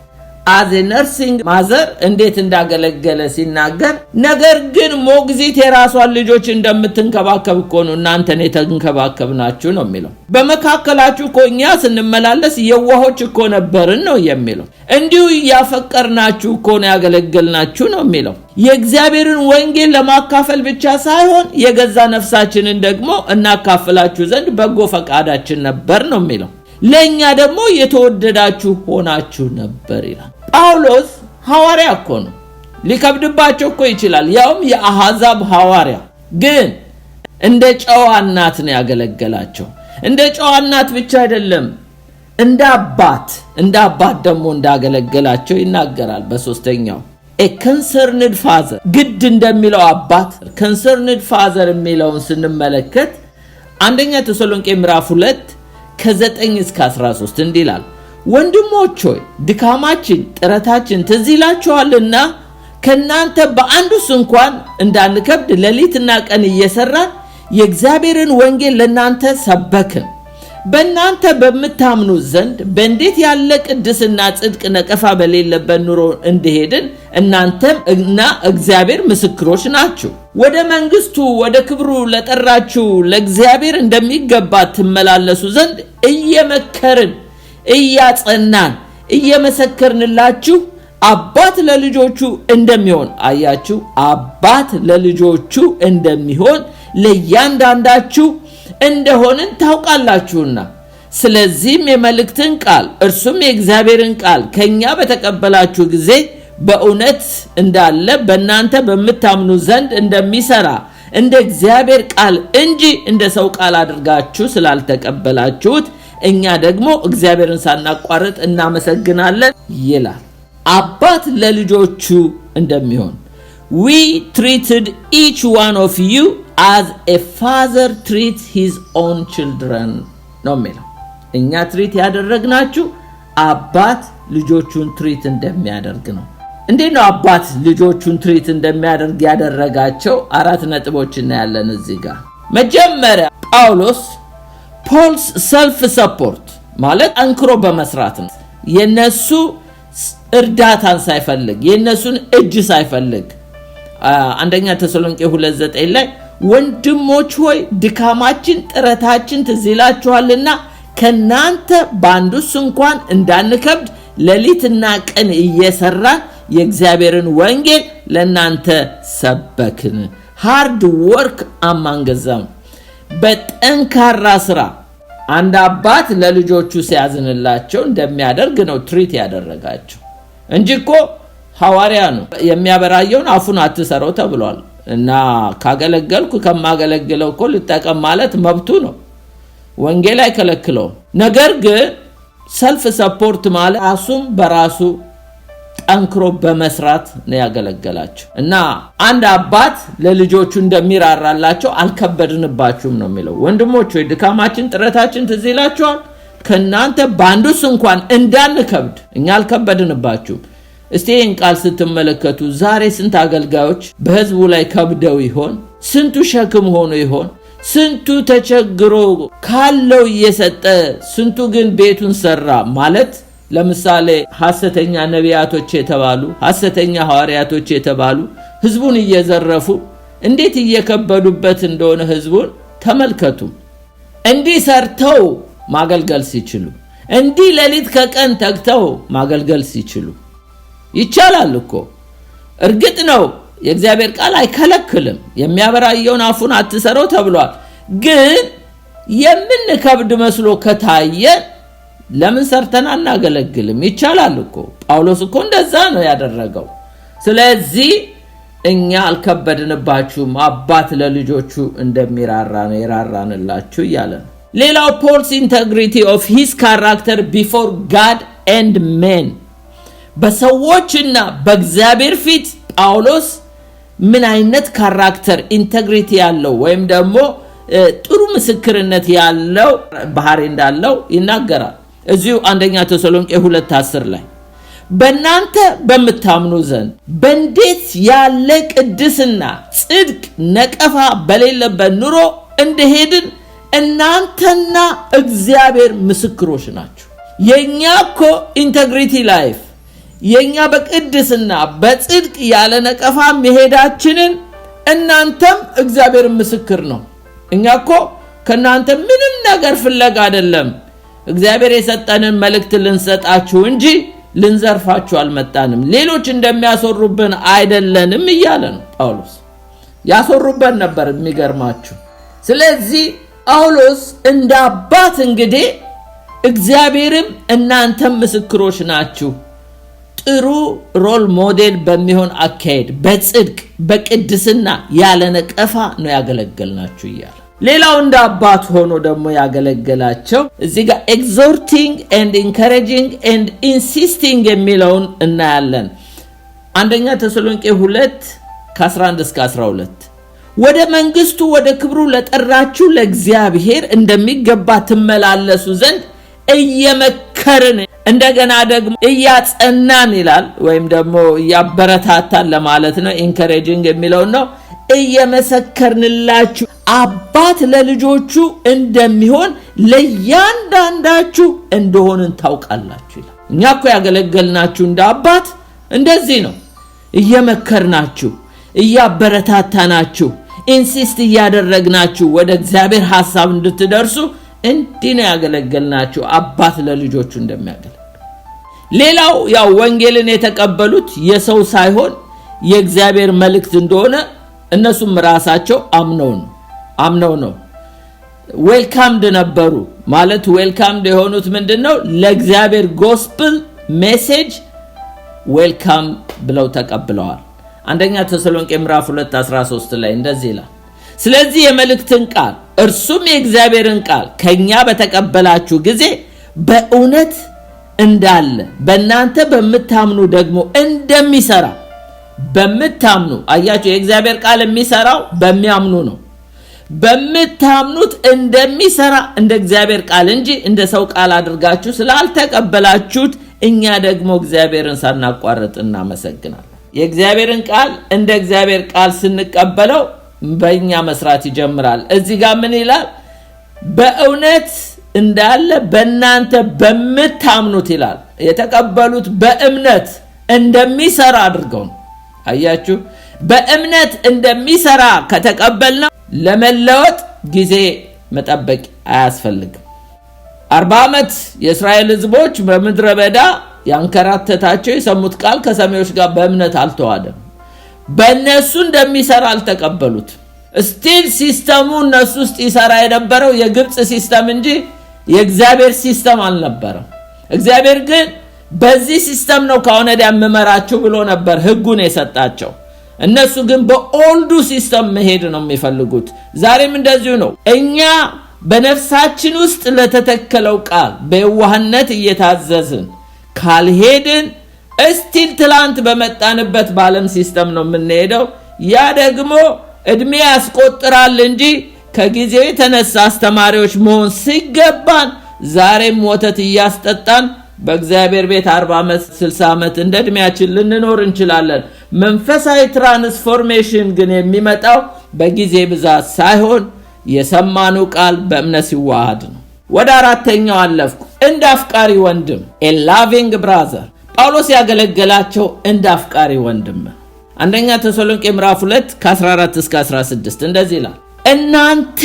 as a nursing mother እንዴት እንዳገለገለ ሲናገር፣ ነገር ግን ሞግዚት የራሷን ልጆች እንደምትንከባከብ እኮ ነው እናንተን የተንከባከብናችሁ ነው የሚለው። በመካከላችሁ እኮ እኛ ስንመላለስ የዋሆች እኮ ነበርን ነው የሚለው። እንዲሁ ያፈቀርናችሁ እኮ ነው ያገለገልናችሁ ነው የሚለው። የእግዚአብሔርን ወንጌል ለማካፈል ብቻ ሳይሆን የገዛ ነፍሳችንን ደግሞ እናካፍላችሁ ዘንድ በጎ ፈቃዳችን ነበር ነው የሚለው። ለኛ ደግሞ የተወደዳችሁ ሆናችሁ ነበር ይላል። ጳውሎስ ሐዋርያ እኮ ነው፣ ሊከብድባቸው እኮ ይችላል፣ ያውም የአሕዛብ ሐዋርያ። ግን እንደ ጨዋ እናት ነው ያገለገላቸው። እንደ ጨዋ እናት ብቻ አይደለም፣ እንደ አባት ደግሞ እንዳገለገላቸው ይናገራል። በሶስተኛው a concerned father ግድ እንደሚለው አባት concerned father የሚለውን ስንመለከት አንደኛ ተሰሎንቄ ምዕራፍ 2:9-13 እንዲላል፣ ወንድሞች ሆይ ድካማችን ጥረታችን ትዝ ይላችኋልና ከናንተ በአንዱስ እንኳን እንዳንከብድ ሌሊትና ቀን እየሰራን የእግዚአብሔርን ወንጌል ለናንተ ሰበክን። በእናንተ በምታምኑ ዘንድ በእንዴት ያለ ቅድስና ጽድቅ ነቀፋ በሌለበት ኑሮ እንደሄድን እናንተም እና እግዚአብሔር ምስክሮች ናችሁ። ወደ መንግስቱ ወደ ክብሩ ለጠራችሁ ለእግዚአብሔር እንደሚገባ ትመላለሱ ዘንድ እየመከርን እያጸናን እየመሰከርንላችሁ አባት ለልጆቹ እንደሚሆን አያችሁ፣ አባት ለልጆቹ እንደሚሆን ለእያንዳንዳችሁ እንደሆንን ታውቃላችሁና። ስለዚህም የመልእክትን ቃል እርሱም የእግዚአብሔርን ቃል ከኛ በተቀበላችሁ ጊዜ በእውነት እንዳለ በእናንተ በምታምኑ ዘንድ እንደሚሰራ እንደ እግዚአብሔር ቃል እንጂ እንደ ሰው ቃል አድርጋችሁ ስላልተቀበላችሁት እኛ ደግሞ እግዚአብሔርን ሳናቋርጥ እናመሰግናለን ይላል። አባት ለልጆቹ እንደሚሆን we treated each one of you as a father treats his own children ነው የሚለው። እኛ ትሪት ያደረግናችሁ አባት ልጆቹን ትሪት እንደሚያደርግ ነው። እንዴት ነው አባት ልጆቹን ትሪት እንደሚያደርግ ያደረጋቸው? 4 ነጥቦች እናያለን እዚህ ጋር። መጀመሪያ ፖልስ ሰልፍ ሰፖርት ማለት አንክሮ በመስራት ነው። የነሱ እርዳታን ሳይፈልግ የነሱን እጅ ሳይፈልግ አንደኛ ተሰሎንቄ 2:9 ላይ ወንድሞች ሆይ ድካማችን ጥረታችን ትዝ ይላችኋልና ከናንተ ባንዱስ እንኳን እንዳንከብድ ሌሊትና ቀን እየሰራን የእግዚአብሔርን ወንጌል ለናንተ ሰበክን። ሃርድ ወርክ አማንገዛም በጠንካራ ስራ አንድ አባት ለልጆቹ ሲያዝንላቸው እንደሚያደርግ ነው ትሪት ያደረጋቸው እንጂ እኮ ሐዋርያ ነው የሚያበራየውን አፉን አትሰረው ተብሏል። እና ካገለገልኩ ከማገለግለው እኮ ልጠቀም ማለት መብቱ ነው፣ ወንጌል አይከለክለው። ነገር ግን ሰልፍ ሰፖርት ማለት ራሱን በራሱ ጠንክሮ በመስራት ነው ያገለገላቸው። እና አንድ አባት ለልጆቹ እንደሚራራላቸው አልከበድንባችሁም ነው የሚለው። ወንድሞች ሆይ ድካማችን ጥረታችን ትዝ ይላችኋል ከናንተ ባንዱስ እንኳን እንዳንከብድ እኛ አልከበድንባችሁም። እስቲ ይህን ቃል ስትመለከቱ ዛሬ ስንት አገልጋዮች በህዝቡ ላይ ከብደው ይሆን? ስንቱ ሸክም ሆኖ ይሆን? ስንቱ ተቸግሮ ካለው እየሰጠ ስንቱ ግን ቤቱን ሰራ ማለት ለምሳሌ ሐሰተኛ ነቢያቶች የተባሉ ሐሰተኛ ሐዋርያቶች የተባሉ ህዝቡን እየዘረፉ እንዴት እየከበዱበት እንደሆነ ህዝቡን ተመልከቱ። እንዲህ ሰርተው ማገልገል ሲችሉ፣ እንዲህ ሌሊት ከቀን ተግተው ማገልገል ሲችሉ ይቻላል እኮ። እርግጥ ነው የእግዚአብሔር ቃል አይከለክልም፣ የሚያበራየውን አፉን አትሰረው ተብሏል። ግን የምንከብድ መስሎ ከታየ ለምን ሰርተን አናገለግልም? ይቻላል እኮ። ጳውሎስ እኮ እንደዛ ነው ያደረገው። ስለዚህ እኛ አልከበድንባችሁም፣ አባት ለልጆቹ እንደሚራራ ነው የራራንላችሁ እያለ ነው። ሌላው ፖልስ ኢንቴግሪቲ ኦፍ ሂስ ካራክተር ቢፎር ጋድ ኤንድ ሜን፣ በሰዎችና በእግዚአብሔር ፊት ጳውሎስ ምን አይነት ካራክተር ኢንቴግሪቲ ያለው ወይም ደግሞ ጥሩ ምስክርነት ያለው ባህሪ እንዳለው ይናገራል። እዚሁ አንደኛ ተሰሎንቄ 2:10 ላይ በእናንተ በምታምኑ ዘንድ በእንዴት ያለ ቅድስና ጽድቅ ነቀፋ በሌለበት ኑሮ እንደሄድን እናንተና እግዚአብሔር ምስክሮች ናችሁ። የኛ እኮ ኢንቴግሪቲ ላይፍ የኛ በቅድስና በጽድቅ ያለ ነቀፋ መሄዳችንን እናንተም እግዚአብሔር ምስክር ነው። እኛ እኮ ከናንተ ምንም ነገር ፍለጋ አይደለም እግዚአብሔር የሰጠንን መልእክት ልንሰጣችሁ እንጂ ልንዘርፋችሁ አልመጣንም፣ ሌሎች እንደሚያሰሩብን አይደለንም እያለ ነው ጳውሎስ። ያሰሩብን ነበር የሚገርማችሁ። ስለዚህ ጳውሎስ እንደ አባት እንግዲህ እግዚአብሔርም እናንተም ምስክሮች ናችሁ፣ ጥሩ ሮል ሞዴል በሚሆን አካሄድ በጽድቅ በቅድስና ያለ ነቀፋ ነው ያገለገልናችሁ እያለ ሌላው እንደ አባት ሆኖ ደግሞ ያገለገላቸው እዚህ ጋር exhorting and encouraging and insisting የሚለውን እናያለን። አንደኛ ተሰሎንቄ 2:11-12 ወደ መንግስቱ ወደ ክብሩ ለጠራችሁ ለእግዚአብሔር እንደሚገባ ትመላለሱ ዘንድ እየመከርን እንደገና ደግሞ እያጸናን ይላል፣ ወይም ደግሞ እያበረታታን ለማለት ነው። encouraging የሚለው ነው። እየመሰከርንላችሁ አባት ለልጆቹ እንደሚሆን ለእያንዳንዳችሁ እንደሆንን ታውቃላችሁ ይላል። እኛ እኮ ያገለገልናችሁ እንደ አባት እንደዚህ ነው። እየመከርናችሁ እያበረታታናችሁ ኢንሲስት እያደረግናችሁ ወደ እግዚአብሔር ሐሳብ እንድትደርሱ እንዲህ ነው ያገለገልናችሁ አባት ለልጆቹ እንደሚያገለግል። ሌላው ያው ወንጌልን የተቀበሉት የሰው ሳይሆን የእግዚአብሔር መልእክት እንደሆነ እነሱም ራሳቸው አምነው ነው ዌልካምድ ነበሩ። ማለት ዌልካምድ የሆኑት ምንድነው? ለእግዚአብሔር ጎስፕል ሜሴጅ ዌልካም ብለው ተቀብለዋል። አንደኛ ተሰሎንቄ 2:13 ላይ እንደዚህ ይላል፣ ስለዚህ የመልእክትን ቃል እርሱም የእግዚአብሔርን ቃል ከኛ በተቀበላችሁ ጊዜ በእውነት እንዳለ በእናንተ በመታምኑ ደግሞ እንደሚሰራ በመታምኑ አያችሁ የእግዚአብሔር ቃል የሚሰራው በሚያምኑ ነው በመታምኑት እንደሚሰራ እንደ እግዚአብሔር ቃል እንጂ እንደ ሰው ቃል አድርጋችሁ ስላልተቀበላችሁት እኛ ደግሞ እግዚአብሔርን ሳናቋርጥ እናመሰግናለን የእግዚአብሔርን ቃል እንደ እግዚአብሔር ቃል ስንቀበለው በእኛ መስራት ይጀምራል እዚህ ጋር ምን ይላል በእውነት እንዳለ በእናንተ በመታምኑት ይላል የተቀበሉት በእምነት እንደሚሰራ አድርገው አያችሁ በእምነት እንደሚሰራ ከተቀበልና ለመለወጥ ጊዜ መጠበቅ አያስፈልግም 40 ዓመት የእስራኤል ህዝቦች በምድረ በዳ ያንከራተታቸው የሰሙት ቃል ከሰሚዎች ጋር በእምነት አልተዋደም በእነሱ እንደሚሰራ አልተቀበሉት ስቲል ሲስተሙ እነሱ ውስጥ ይሰራ የነበረው የግብጽ ሲስተም እንጂ የእግዚአብሔር ሲስተም አልነበረም እግዚአብሔር ግን በዚህ ሲስተም ነው ካሁን ወዲያ መመራችሁ ብሎ ነበር ህጉን የሰጣቸው እነሱ ግን በኦልዱ ሲስተም መሄድ ነው የሚፈልጉት ዛሬም እንደዚሁ ነው እኛ በነፍሳችን ውስጥ ለተተከለው ቃል በየዋህነት እየታዘዝን ካልሄድን እስቲል ትላንት በመጣንበት ባለም ሲስተም ነው የምንሄደው ያ ደግሞ እድሜ ያስቆጥራል እንጂ ከጊዜው የተነሳ አስተማሪዎች መሆን ሲገባን ዛሬም ወተት እያስጠጣን በእግዚአብሔር ቤት 40 ዓመት 60 ዓመት እንደ እድሜያችን ልንኖር እንችላለን መንፈሳዊ ትራንስፎርሜሽን ግን የሚመጣው በጊዜ ብዛት ሳይሆን የሰማኑ ቃል በእምነት ሲዋሃድ ነው ወደ አራተኛው አለፍኩ እንደ አፍቃሪ ወንድም a loving brother ጳውሎስ ያገለገላቸው እንደ አፍቃሪ ወንድም አንደኛ ተሰሎንቄ ምዕራፍ 2 ከ14 እስከ 16 እንደዚህ ይላል እናንተ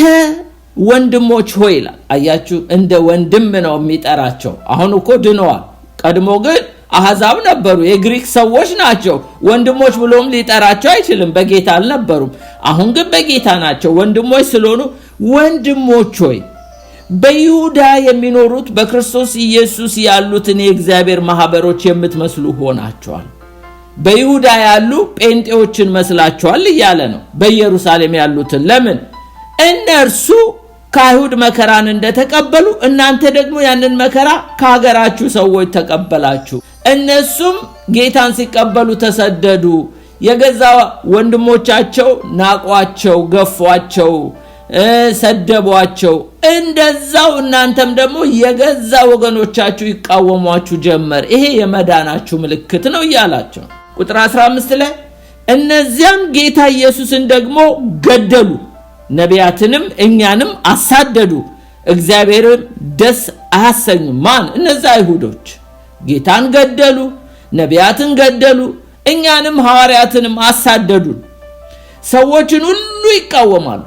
ወንድሞች ሆይ ይላል አያችሁ እንደ ወንድም ነው የሚጠራቸው አሁን እኮ ድነዋል ቀድሞ ግን አህዛብ ነበሩ የግሪክ ሰዎች ናቸው ወንድሞች ብሎም ሊጠራቸው አይችልም በጌታ አልነበሩም አሁን ግን በጌታ ናቸው ወንድሞች ስለሆኑ ወንድሞች ሆይ በይሁዳ የሚኖሩት በክርስቶስ ኢየሱስ ያሉትን የእግዚአብሔር ማህበሮች የምትመስሉ ሆናቸዋል በይሁዳ ያሉ ጴንጤዎችን መስላቸዋል እያለ ነው በኢየሩሳሌም ያሉትን ለምን እነርሱ ከአይሁድ መከራን እንደተቀበሉ እናንተ ደግሞ ያንን መከራ ከሀገራችሁ ሰዎች ተቀበላችሁ እነሱም ጌታን ሲቀበሉ ተሰደዱ የገዛ ወንድሞቻቸው ናቋቸው ገፏቸው ሰደቧቸው እንደዛው እናንተም ደግሞ የገዛ ወገኖቻችሁ ይቃወሟችሁ ጀመር ይሄ የመዳናችሁ ምልክት ነው ይላልአቸው ቁጥር 15 ላይ እነዚያም ጌታ ኢየሱስን ደግሞ ገደሉ ነቢያትንም እኛንም አሳደዱ እግዚአብሔርን ደስ አያሰኙ ማን እነዛ አይሁዶች ጌታን ገደሉ ነቢያትን ገደሉ እኛንም ሐዋርያትንም አሳደዱ ሰዎችን ሁሉ ይቃወማሉ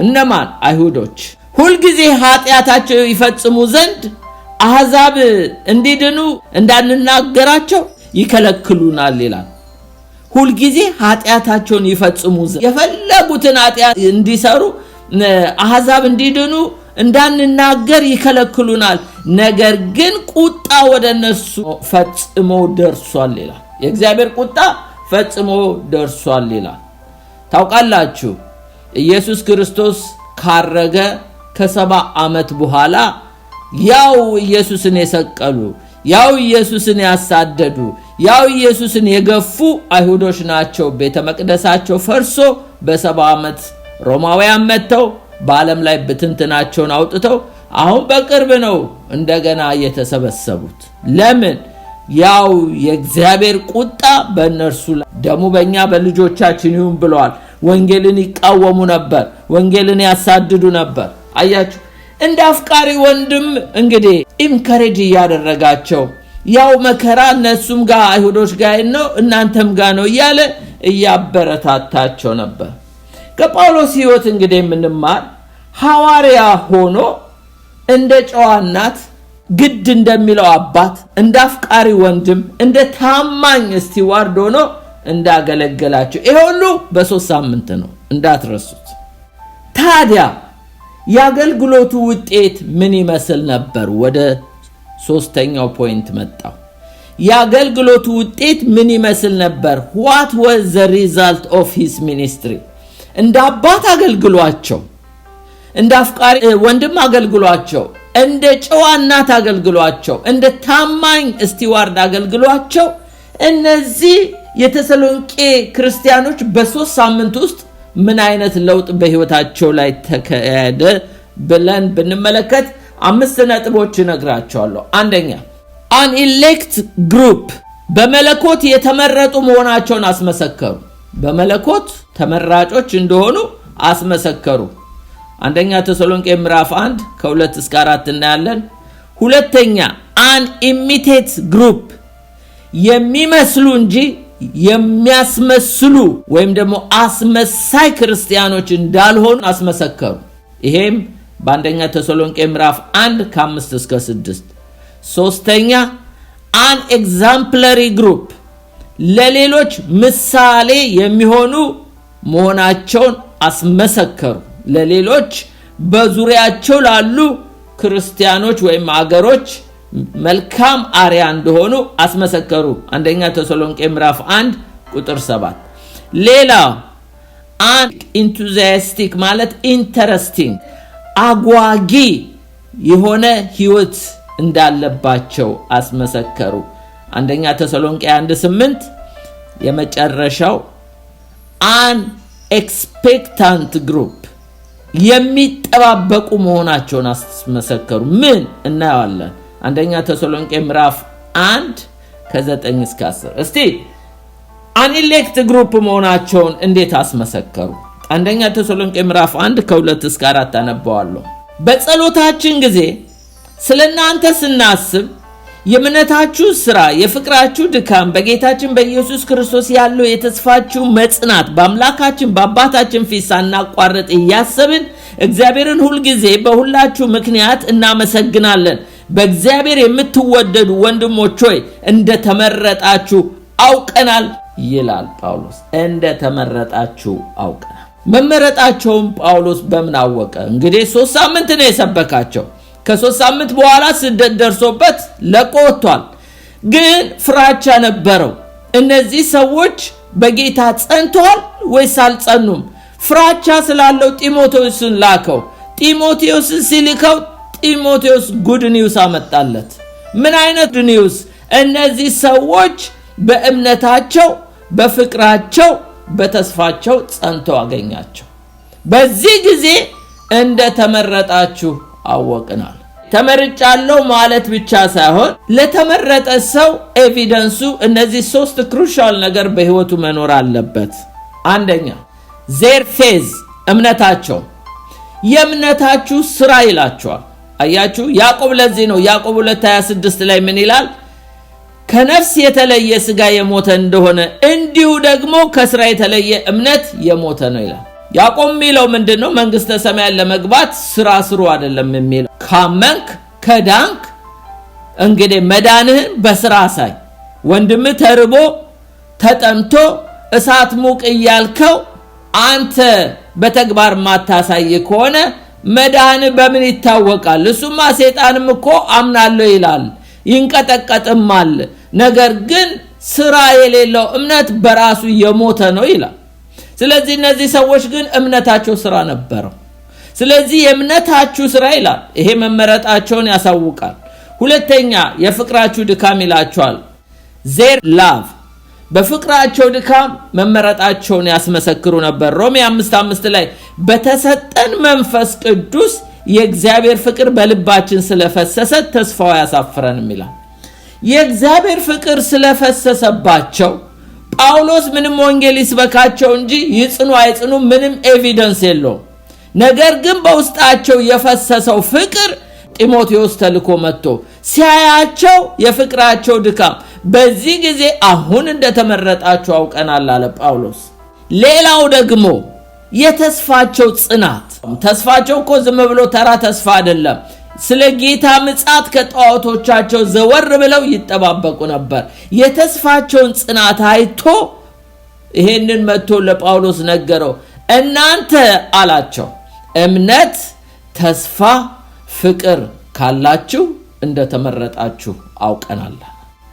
እነማን አይሁዶች ሁሉ ጊዜ ኃጢያታቸው ይፈጽሙ ዘንድ አህዛብ እንዲድኑ እንዳንናገራቸው ይከለክሉናል ይላል ሁሉ ጊዜ ኃጢያታቸውን ይፈጽሙ ዘንድ የፈለጉትን ኃጢያት እንዲሰሩ አህዛብ እንዲድኑ እንዳንናገር ይከለክሉናል ነገር ግን ቁጣ ወደነሱ ፈጽሞ ደርሷል ይላል የእግዚአብሔር ቁጣ ፈጽሞ ደርሷል ይላል ታውቃላችሁ ኢየሱስ ክርስቶስ ካረገ ከ70 ዓመት በኋላ ያው ኢየሱስን የሰቀሉ ያው ኢየሱስን ያሳደዱ ያው ኢየሱስን የገፉ አይሁዶች ናቸው ቤተ መቅደሳቸው ፈርሶ በ70 ዓመት ሮማውያን መተው በዓለም ላይ በትንትናቸውን አውጥተው አሁን በቅርብ ነው እንደገና የተሰበሰቡት ለምን ያው የእግዚአብሔር ቁጣ በእነርሱ ላይ ደሙ በእኛ በልጆቻችን ይሁን ብለዋል ወንጌልን ይቃወሙ ነበር ወንጌልን ያሳድዱ ነበር አያችሁ እንደ አፍቃሪ ወንድም እንግዲህ ኢንከሬጅ ያደረጋቸው ያው መከራ እነሱም ጋር አይሁዶች ጋር ነው እናንተም ጋር ነው ያለ ያበረታታቸው ነበር ከጳውሎስ ሕይወት እንግዲህ ምንማር ሐዋርያ ሆኖ እንደ ጨዋናት ግድ እንደሚለው አባት እንደ አፍቃሪ ወንድም እንደ ታማኝ ስቲዋርድ ሆኖ እንዳገለገላቸው ይሄ ሁሉ በ3 ሳምንት ነው እንዳትረሱት ታዲያ ያገልግሎቱ ውጤት ምን ይመስል ነበር ወደ ሶስተኛው ፖይንት መጣው ያገልግሎቱ ውጤት ምን ይመስል ነበር what was the result of his ministry እንደ አባት አገልግሏቸው፣ እንደ አፍቃሪ ወንድም አገልግሏቸው፣ እንደ ጨዋ እናት አገልግሏቸው፣ እንደ ታማኝ ስቲዋርድ አገልግሏቸው። እነዚህ የተሰሎንቄ ክርስቲያኖች በ3 ሳምንት ውስጥ ምን አይነት ለውጥ በህይወታቸው ላይ ተካሄደ ብለን ብንመለከት 5 ነጥቦች እነግራቸዋለሁ። አንደኛ an elect group በመለኮት የተመረጡ መሆናቸውን አስመሰከሩ። በመለኮት ተመራጮች እንደሆኑ አስመሰከሩ። አንደኛ ተሰሎንቄ ምዕራፍ 1 ከ2 እስከ 4 እናያለን። ሁለተኛ an imitate group የሚመስሉ እንጂ የሚያስመስሉ ወይም ደግሞ አስመሳይ ክርስቲያኖች እንዳልሆኑ አስመሰከሩ። ይሄም በአንደኛ ተሰሎንቄ ምዕራፍ 1 ከ5 እስከ 6። ሶስተኛ an exemplary group ለሌሎች ምሳሌ የሚሆኑ መሆናቸውን አስመሰከሩ። ለሌሎች በዙሪያቸው ላሉ ክርስቲያኖች ወይም አገሮች መልካም አርያ እንደሆኑ አስመሰከሩ። አንደኛ ተሰሎንቄ ምዕራፍ 1 ቁጥር 7። ሌላ an enthusiastic ማለት interesting አጓጊ የሆነ ህይወት እንዳለባቸው አስመሰከሩ። አንደኛ ተሰሎንቄ 1:8። የመጨረሻው an expectant group የሚጠባበቁ መሆናቸውን አስመሰከሩ። ምን እናያለን? አንደኛ ተሰሎንቄ ምዕራፍ 1 ከ9 እስከ 10። እስቲ an elect group መሆናቸውን እንዴት አስመሰከሩ? አንደኛ ተሰሎንቄ ምዕራፍ 1 ከ2 እስከ 4 አነባዋለሁ። በጸሎታችን ጊዜ ስለናንተ ስናስብ የእምነታችሁ ሥራ፣ የፍቅራችሁ ድካም፣ በጌታችን በኢየሱስ ክርስቶስ ያለው የተስፋችሁ መጽናት በአምላካችን በአባታችን ፊት ሳናቋርጥ እያሰብን እግዚአብሔርን ሁሉ ጊዜ በሁላችሁ ምክንያት እናመሰግናለን። በእግዚአብሔር የምትወደዱ ወንድሞች ሆይ እንደተመረጣችሁ አውቀናል ይላል ጳውሎስ። እንደተመረጣችሁ አውቀናል። መመረጣቸውን ጳውሎስ በምን አወቀ? እንግዲህ 3 ሳምንት ነው የሰበካቸው። ከ3 ሳምንት በኋላ ስደት ደርሶበት ለቆ ወጥቷል። ግን ፍራቻ ነበረው። እነዚህ ሰዎች በጌታ ጸንተዋል ወይስ አልጸኑም? ፍራቻ ስላለው ጢሞቴዎስን ላከው። ጢሞቴዎስን ሲልከው ጢሞቴዎስ ጉድ ኒውስ አመጣለት። ምን አይነት ኒውስ? እነዚህ ሰዎች በእምነታቸው፣ በፍቅራቸው፣ በተስፋቸው ጸንተው አገኛቸው። በዚህ ጊዜ እንደተመረጣችሁ አወቅናል። ተመርጫለሁ ማለት ብቻ ሳይሆን ለተመረጠ ሰው ኤቪደንሱ እነዚህ 3 ክሩሻል ነገር በህይወቱ መኖር አለበት። አንደኛ their faith እምነታቸው፣ የእምነታችሁ ሥራ ይላቸዋል። አያችሁ፣ ያዕቆብ ለዚህ ነው ያዕቆብ 2:26 ላይ ምን ይላል? ከነፍስ የተለየ ሥጋ የሞተ እንደሆነ እንዲሁ ደግሞ ከሥራ የተለየ እምነት የሞተ ነው ይላል። ያዕቆብ የሚለው ምንድነው? መንግስተ ሰማያት ለመግባት ሥራ ስሩ አይደለም የሚለው። ካመንክ ከዳንክ እንግዲህ መዳንህን በሥራ አሳይ። ወንድምህ ተርቦ ተጠምቶ እሳት ሙቅ እያልከው አንተ በተግባር ማታሳይ ከሆነ መዳን በምን ይታወቃል? እሱማ ሰይጣንም እኮ አምናለሁ ይላል ይንቀጠቀጥማል። ነገር ግን ሥራ የሌለው እምነት በራሱ የሞተ ነው ይላል። ስለዚህ እነዚህ ሰዎች ግን እምነታቸው ሥራ ነበረው። ስለዚህ የእምነታችሁ ሥራ ይላል። ይሄ መመረጣቸውን ያሳውቃል። ሁለተኛ የፍቅራችሁ ድካም ይላቸዋል። their love በፍቅራቸው ድካም መመረጣቸውን ያስመሰክሩ ነበር። ሮሜ 5:5 ላይ በተሰጠን መንፈስ ቅዱስ የእግዚአብሔር ፍቅር በልባችን ስለፈሰሰ ተስፋው ያሳፍረንም ይላል። የእግዚአብሔር ፍቅር ስለፈሰሰባቸው ጳውሎስ ምንም ወንጌል ይስበካቸው እንጂ ይጽኑ አይጽኑ ምንም ኤቪደንስ የለው። ነገር ግን በውስጣቸው የፈሰሰው ፍቅር ጢሞቴዎስ ተልኮ መጥቶ ሲያያቸው የፍቅራቸው ድካም በዚህ ጊዜ አሁን እንደተመረጣችሁ አውቀናል አለ ጳውሎስ። ሌላው ደግሞ የተስፋቸው ጽናት። ተስፋቸው እኮ ዝም ብሎ ተራ ተስፋ አይደለም። ስለ ጌታ ምጽአት ከጣዖቶቻቸው ዘወር ብለው ይጠባበቁ ነበር። የተስፋቸውን ጽናት አይቶ ይሄንን መጥቶ ለጳውሎስ ነገረው። እናንተ አላቸው እምነት፣ ተስፋ፣ ፍቅር ካላችሁ እንደተመረጣችሁ አውቀናል።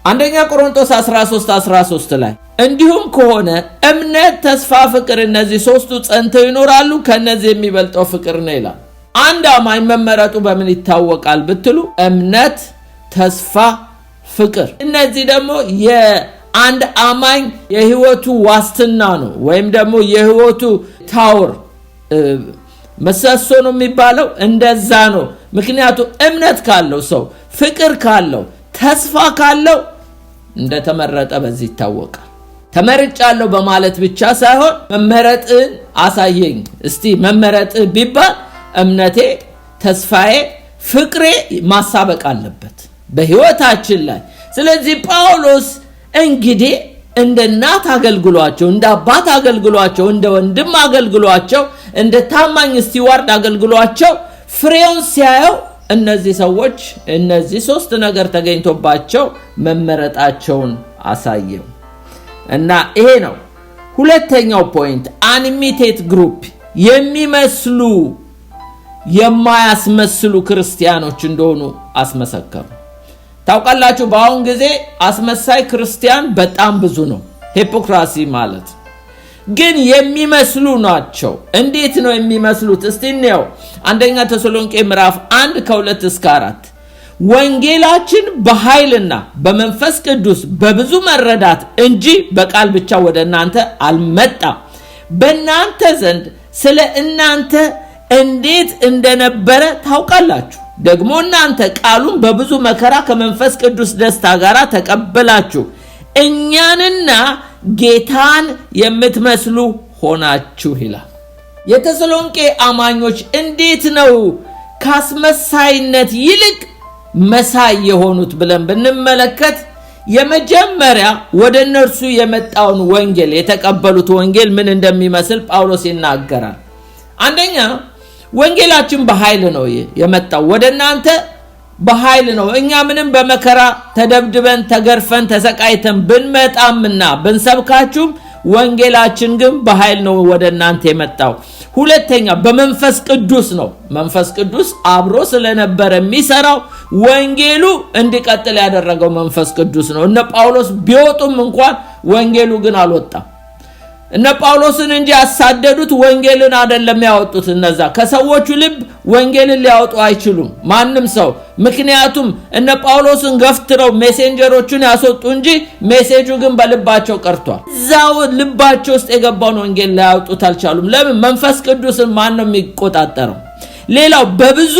አንደኛ ቆሮንቶስ 13:13 ላይ እንዲሁም ከሆነ እምነት፣ ተስፋ፣ ፍቅር እነዚህ ሶስቱ ጸንተው ይኖራሉ ከነዚህ የሚበልጠው ፍቅር ነው ይላል። አንድ አማኝ መመረጡ በምን ይታወቃል ብትሉ እምነት፣ ተስፋ፣ ፍቅር እነዚህ ደግሞ የአንድ አማኝ የህይወቱ ዋስትና ነው ወይም ደግሞ የህይወቱ ታወር መሰሶ ነው የሚባለው እንደዛ ነው። ምክንያቱም እምነት ካለው ሰው ፍቅር ካለው ተስፋ ካለው እንደተመረጠ በዚህ ይታወቃል። ተመርጫለሁ በማለት ብቻ ሳይሆን መመረጥን አሳየኝ እስቲ መመረጥ ቢባል እምነቴ፣ ተስፋዬ፣ ፍቅሬ ማሳበቅ አለበት በህይወታችን ላይ። ስለዚህ ጳውሎስ እንግዲህ እንደ እናት አገልግሏቸው፣ እንደ አባት አገልግሏቸው፣ እንደ ወንድም አገልግሏቸው፣ እንደ ታማኝ ስቲዋርድ አገልግሏቸው ፍሬውን ሲያየው እነዚህ ሰዎች እነዚህ ሶስት ነገር ተገኝቶባቸው መመረጣቸውን አሳየው እና ይሄ ነው ሁለተኛው ፖይንት። አንሚቴት ግሩፕ የሚመስሉ የማያስመስሉ ክርስቲያኖች እንደሆኑ አስመሰከሩ። ታውቃላችሁ በአሁን ጊዜ አስመሳይ ክርስቲያን በጣም ብዙ ነው። ሂፖክራሲ ማለት ግን የሚመስሉ ናቸው። እንዴት ነው የሚመስሉት? እስቲ እንየው። አንደኛ ተሰሎንቄ ምዕራፍ 1:2-4 ወንጌላችን በኃይልና በመንፈስ ቅዱስ በብዙ መረዳት እንጂ በቃል ብቻ ወደ እናንተ አልመጣም። በእናንተ ዘንድ ስለ እናንተ እንዴት እንደነበረ ታውቃላችሁ። ደግሞ እናንተ ቃሉን በብዙ መከራ ከመንፈስ ቅዱስ ደስታ ጋር ተቀበላችሁ እኛንና ጌታን የምትመስሉ ሆናችሁ ይላል። የተሰሎንቄ አማኞች እንዴት ነው ካስመሳይነት ይልቅ መሳይ የሆኑት ብለን ብንመለከት የመጀመሪያ ወደ እነርሱ የመጣውን ወንጌል የተቀበሉት ወንጌል ምን እንደሚመስል ጳውሎስ ይናገራል። አንደኛ ወንጌላችን በኃይል ነው የመጣው፣ ወደ እናንተ በኃይል ነው። እኛ ምንም በመከራ ተደብድበን ተገርፈን ተሰቃይተን ብንመጣምና ብንሰብካችሁም ወንጌላችን ግን በኃይል ነው ወደ እናንተ የመጣው። ሁለተኛ በመንፈስ ቅዱስ ነው። መንፈስ ቅዱስ አብሮ ስለነበረ የሚሰራው ወንጌሉ እንዲቀጥል ያደረገው መንፈስ ቅዱስ ነው። እነ ጳውሎስ ቢወጡም እንኳን ወንጌሉ ግን አልወጣም። እነ ጳውሎስን እንጂ ያሳደዱት ወንጌልን አይደለም ያወጡት። እነዛ ከሰዎቹ ልብ ወንጌልን ሊያወጡ አይችሉም ማንም ሰው። ምክንያቱም እነ ጳውሎስን ገፍትረው ሜሴንጀሮቹን ያስወጡ እንጂ ሜሴጁ ግን በልባቸው ቀርቷል። እዛው ልባቸው ውስጥ የገባውን ወንጌል ሊያወጡት አልቻሉም። ለምን? መንፈስ ቅዱስን ማን ነው የሚቆጣጠረው? ሌላው በብዙ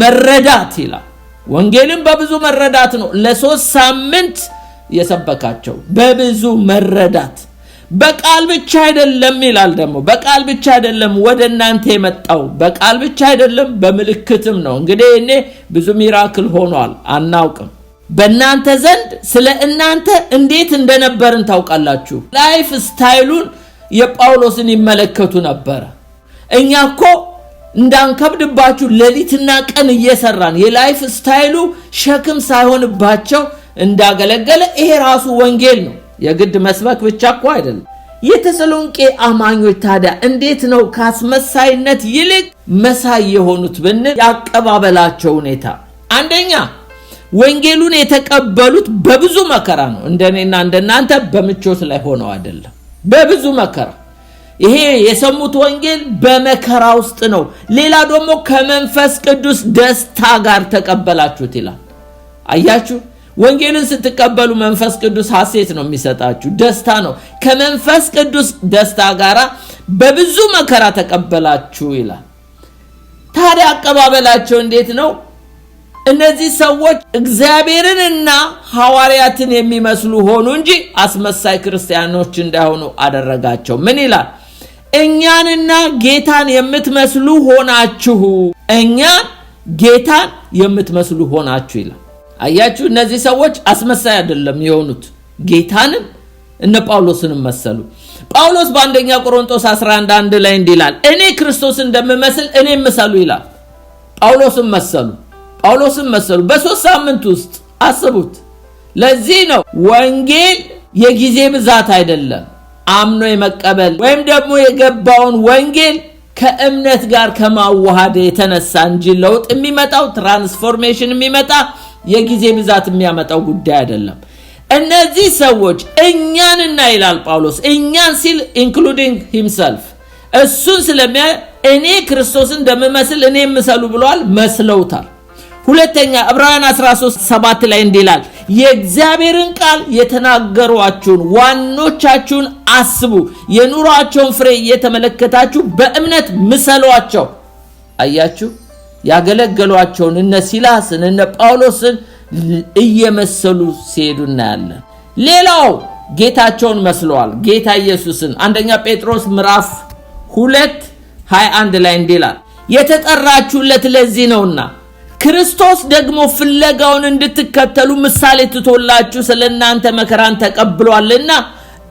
መረዳት ይላል። ወንጌልን በብዙ መረዳት ነው ለ3 ሳምንት የሰበካቸው። በብዙ መረዳት በቃል ብቻ አይደለም ይላል። ደግሞ በቃል ብቻ አይደለም ወደ እናንተ የመጣው፣ በቃል ብቻ አይደለም በምልክትም ነው። እንግዲህ እኔ ብዙ ሚራክል ሆኗል አናውቅም። በእናንተ ዘንድ ስለ እናንተ እንዴት እንደነበርን ታውቃላችሁ። ላይፍ ስታይሉን የጳውሎስን ይመለከቱ ነበር። እኛ እኮ እንዳንከብድባችሁ ሌሊትና ቀን እየሰራን የላይፍ ስታይሉ ሸክም ሳይሆንባቸው እንዳገለገለ ይሄ ራሱ ወንጌል ነው። የግድ መስበክ ብቻ እኮ አይደለም። የተሰሎንቄ አማኞች ታዲያ እንዴት ነው ካስመሳይነት ይልቅ መሳይ የሆኑት ብንል ያቀባበላቸው ሁኔታ፣ አንደኛ ወንጌሉን የተቀበሉት በብዙ መከራ ነው። እንደኔና እንደናንተ በምቾት ላይ ሆነው አይደለም፣ በብዙ መከራ። ይሄ የሰሙት ወንጌል በመከራ ውስጥ ነው። ሌላ ደግሞ ከመንፈስ ቅዱስ ደስታ ጋር ተቀበላችሁት ይላል። አያችሁ፣ ወንጌልን ስትቀበሉ መንፈስ ቅዱስ ሐሴት ነው የሚሰጣችሁ፣ ደስታ ነው። ከመንፈስ ቅዱስ ደስታ ጋር በብዙ መከራ ተቀበላችሁ ይላል። ታዲያ አቀባበላቸው እንዴት ነው? እነዚህ ሰዎች እግዚአብሔርንና ሐዋርያትን የሚመስሉ ሆኑ እንጂ አስመሳይ ክርስቲያኖች እንዳይሆኑ አደረጋቸው። ምን ይላል? እኛንና ጌታን የምትመስሉ ሆናችሁ፣ እኛን ጌታን የምትመስሉ ሆናችሁ ይላል። አያችሁ፣ እነዚህ ሰዎች አስመሳይ አይደለም የሆኑት፣ ጌታንም እነ ጳውሎስንም መሰሉ። ጳውሎስ በአንደኛ ቆሮንቶስ 11:1 ላይ እንዲላል እኔ ክርስቶስ እንደምመስል እኔም መሰሉ ይላል። ጳውሎስን መሰሉ በ3 ሳምንት ውስጥ አስቡት። ለዚህ ነው ወንጌል የጊዜ ብዛት አይደለም፣ አምኖ የመቀበል ወይም ደግሞ የገባውን ወንጌል ከእምነት ጋር ከማዋሃድ የተነሳ እንጂ ለውጥ የሚመጣው ትራንስፎርሜሽን የሚመጣ የጊዜ ብዛት የሚያመጣው ጉዳይ አይደለም። እነዚህ ሰዎች እኛንና ይላል ጳውሎስ እኛን ሲል including himself እሱን ስለሚያ እኔ ክርስቶስን እንደምመስል እኔ ምሰሉ ብለዋል መስለውታል። ሁለተኛ ዕብራውያን 13:7 ላይ እንዲላል የእግዚአብሔርን ቃል የተናገሯችሁን ዋኖቻችሁን አስቡ የኑሯቸውን ፍሬ እየተመለከታችሁ በእምነት ምሰሏቸው። አያችሁ ያገለገሏቸውን እነ ሲላስን እነ ጳውሎስን እየመሰሉ ሲሄዱ እናያለን። ሌላው ጌታቸውን መስለዋል ጌታ ኢየሱስን። አንደኛ ጴጥሮስ ምዕራፍ 2:21 ላይ እንዲላል የተጠራችሁለት ለዚህ ነውና ክርስቶስ ደግሞ ፍለጋውን እንድትከተሉ ምሳሌ ትቶላችሁ ስለናንተ መከራን ተቀብሏልና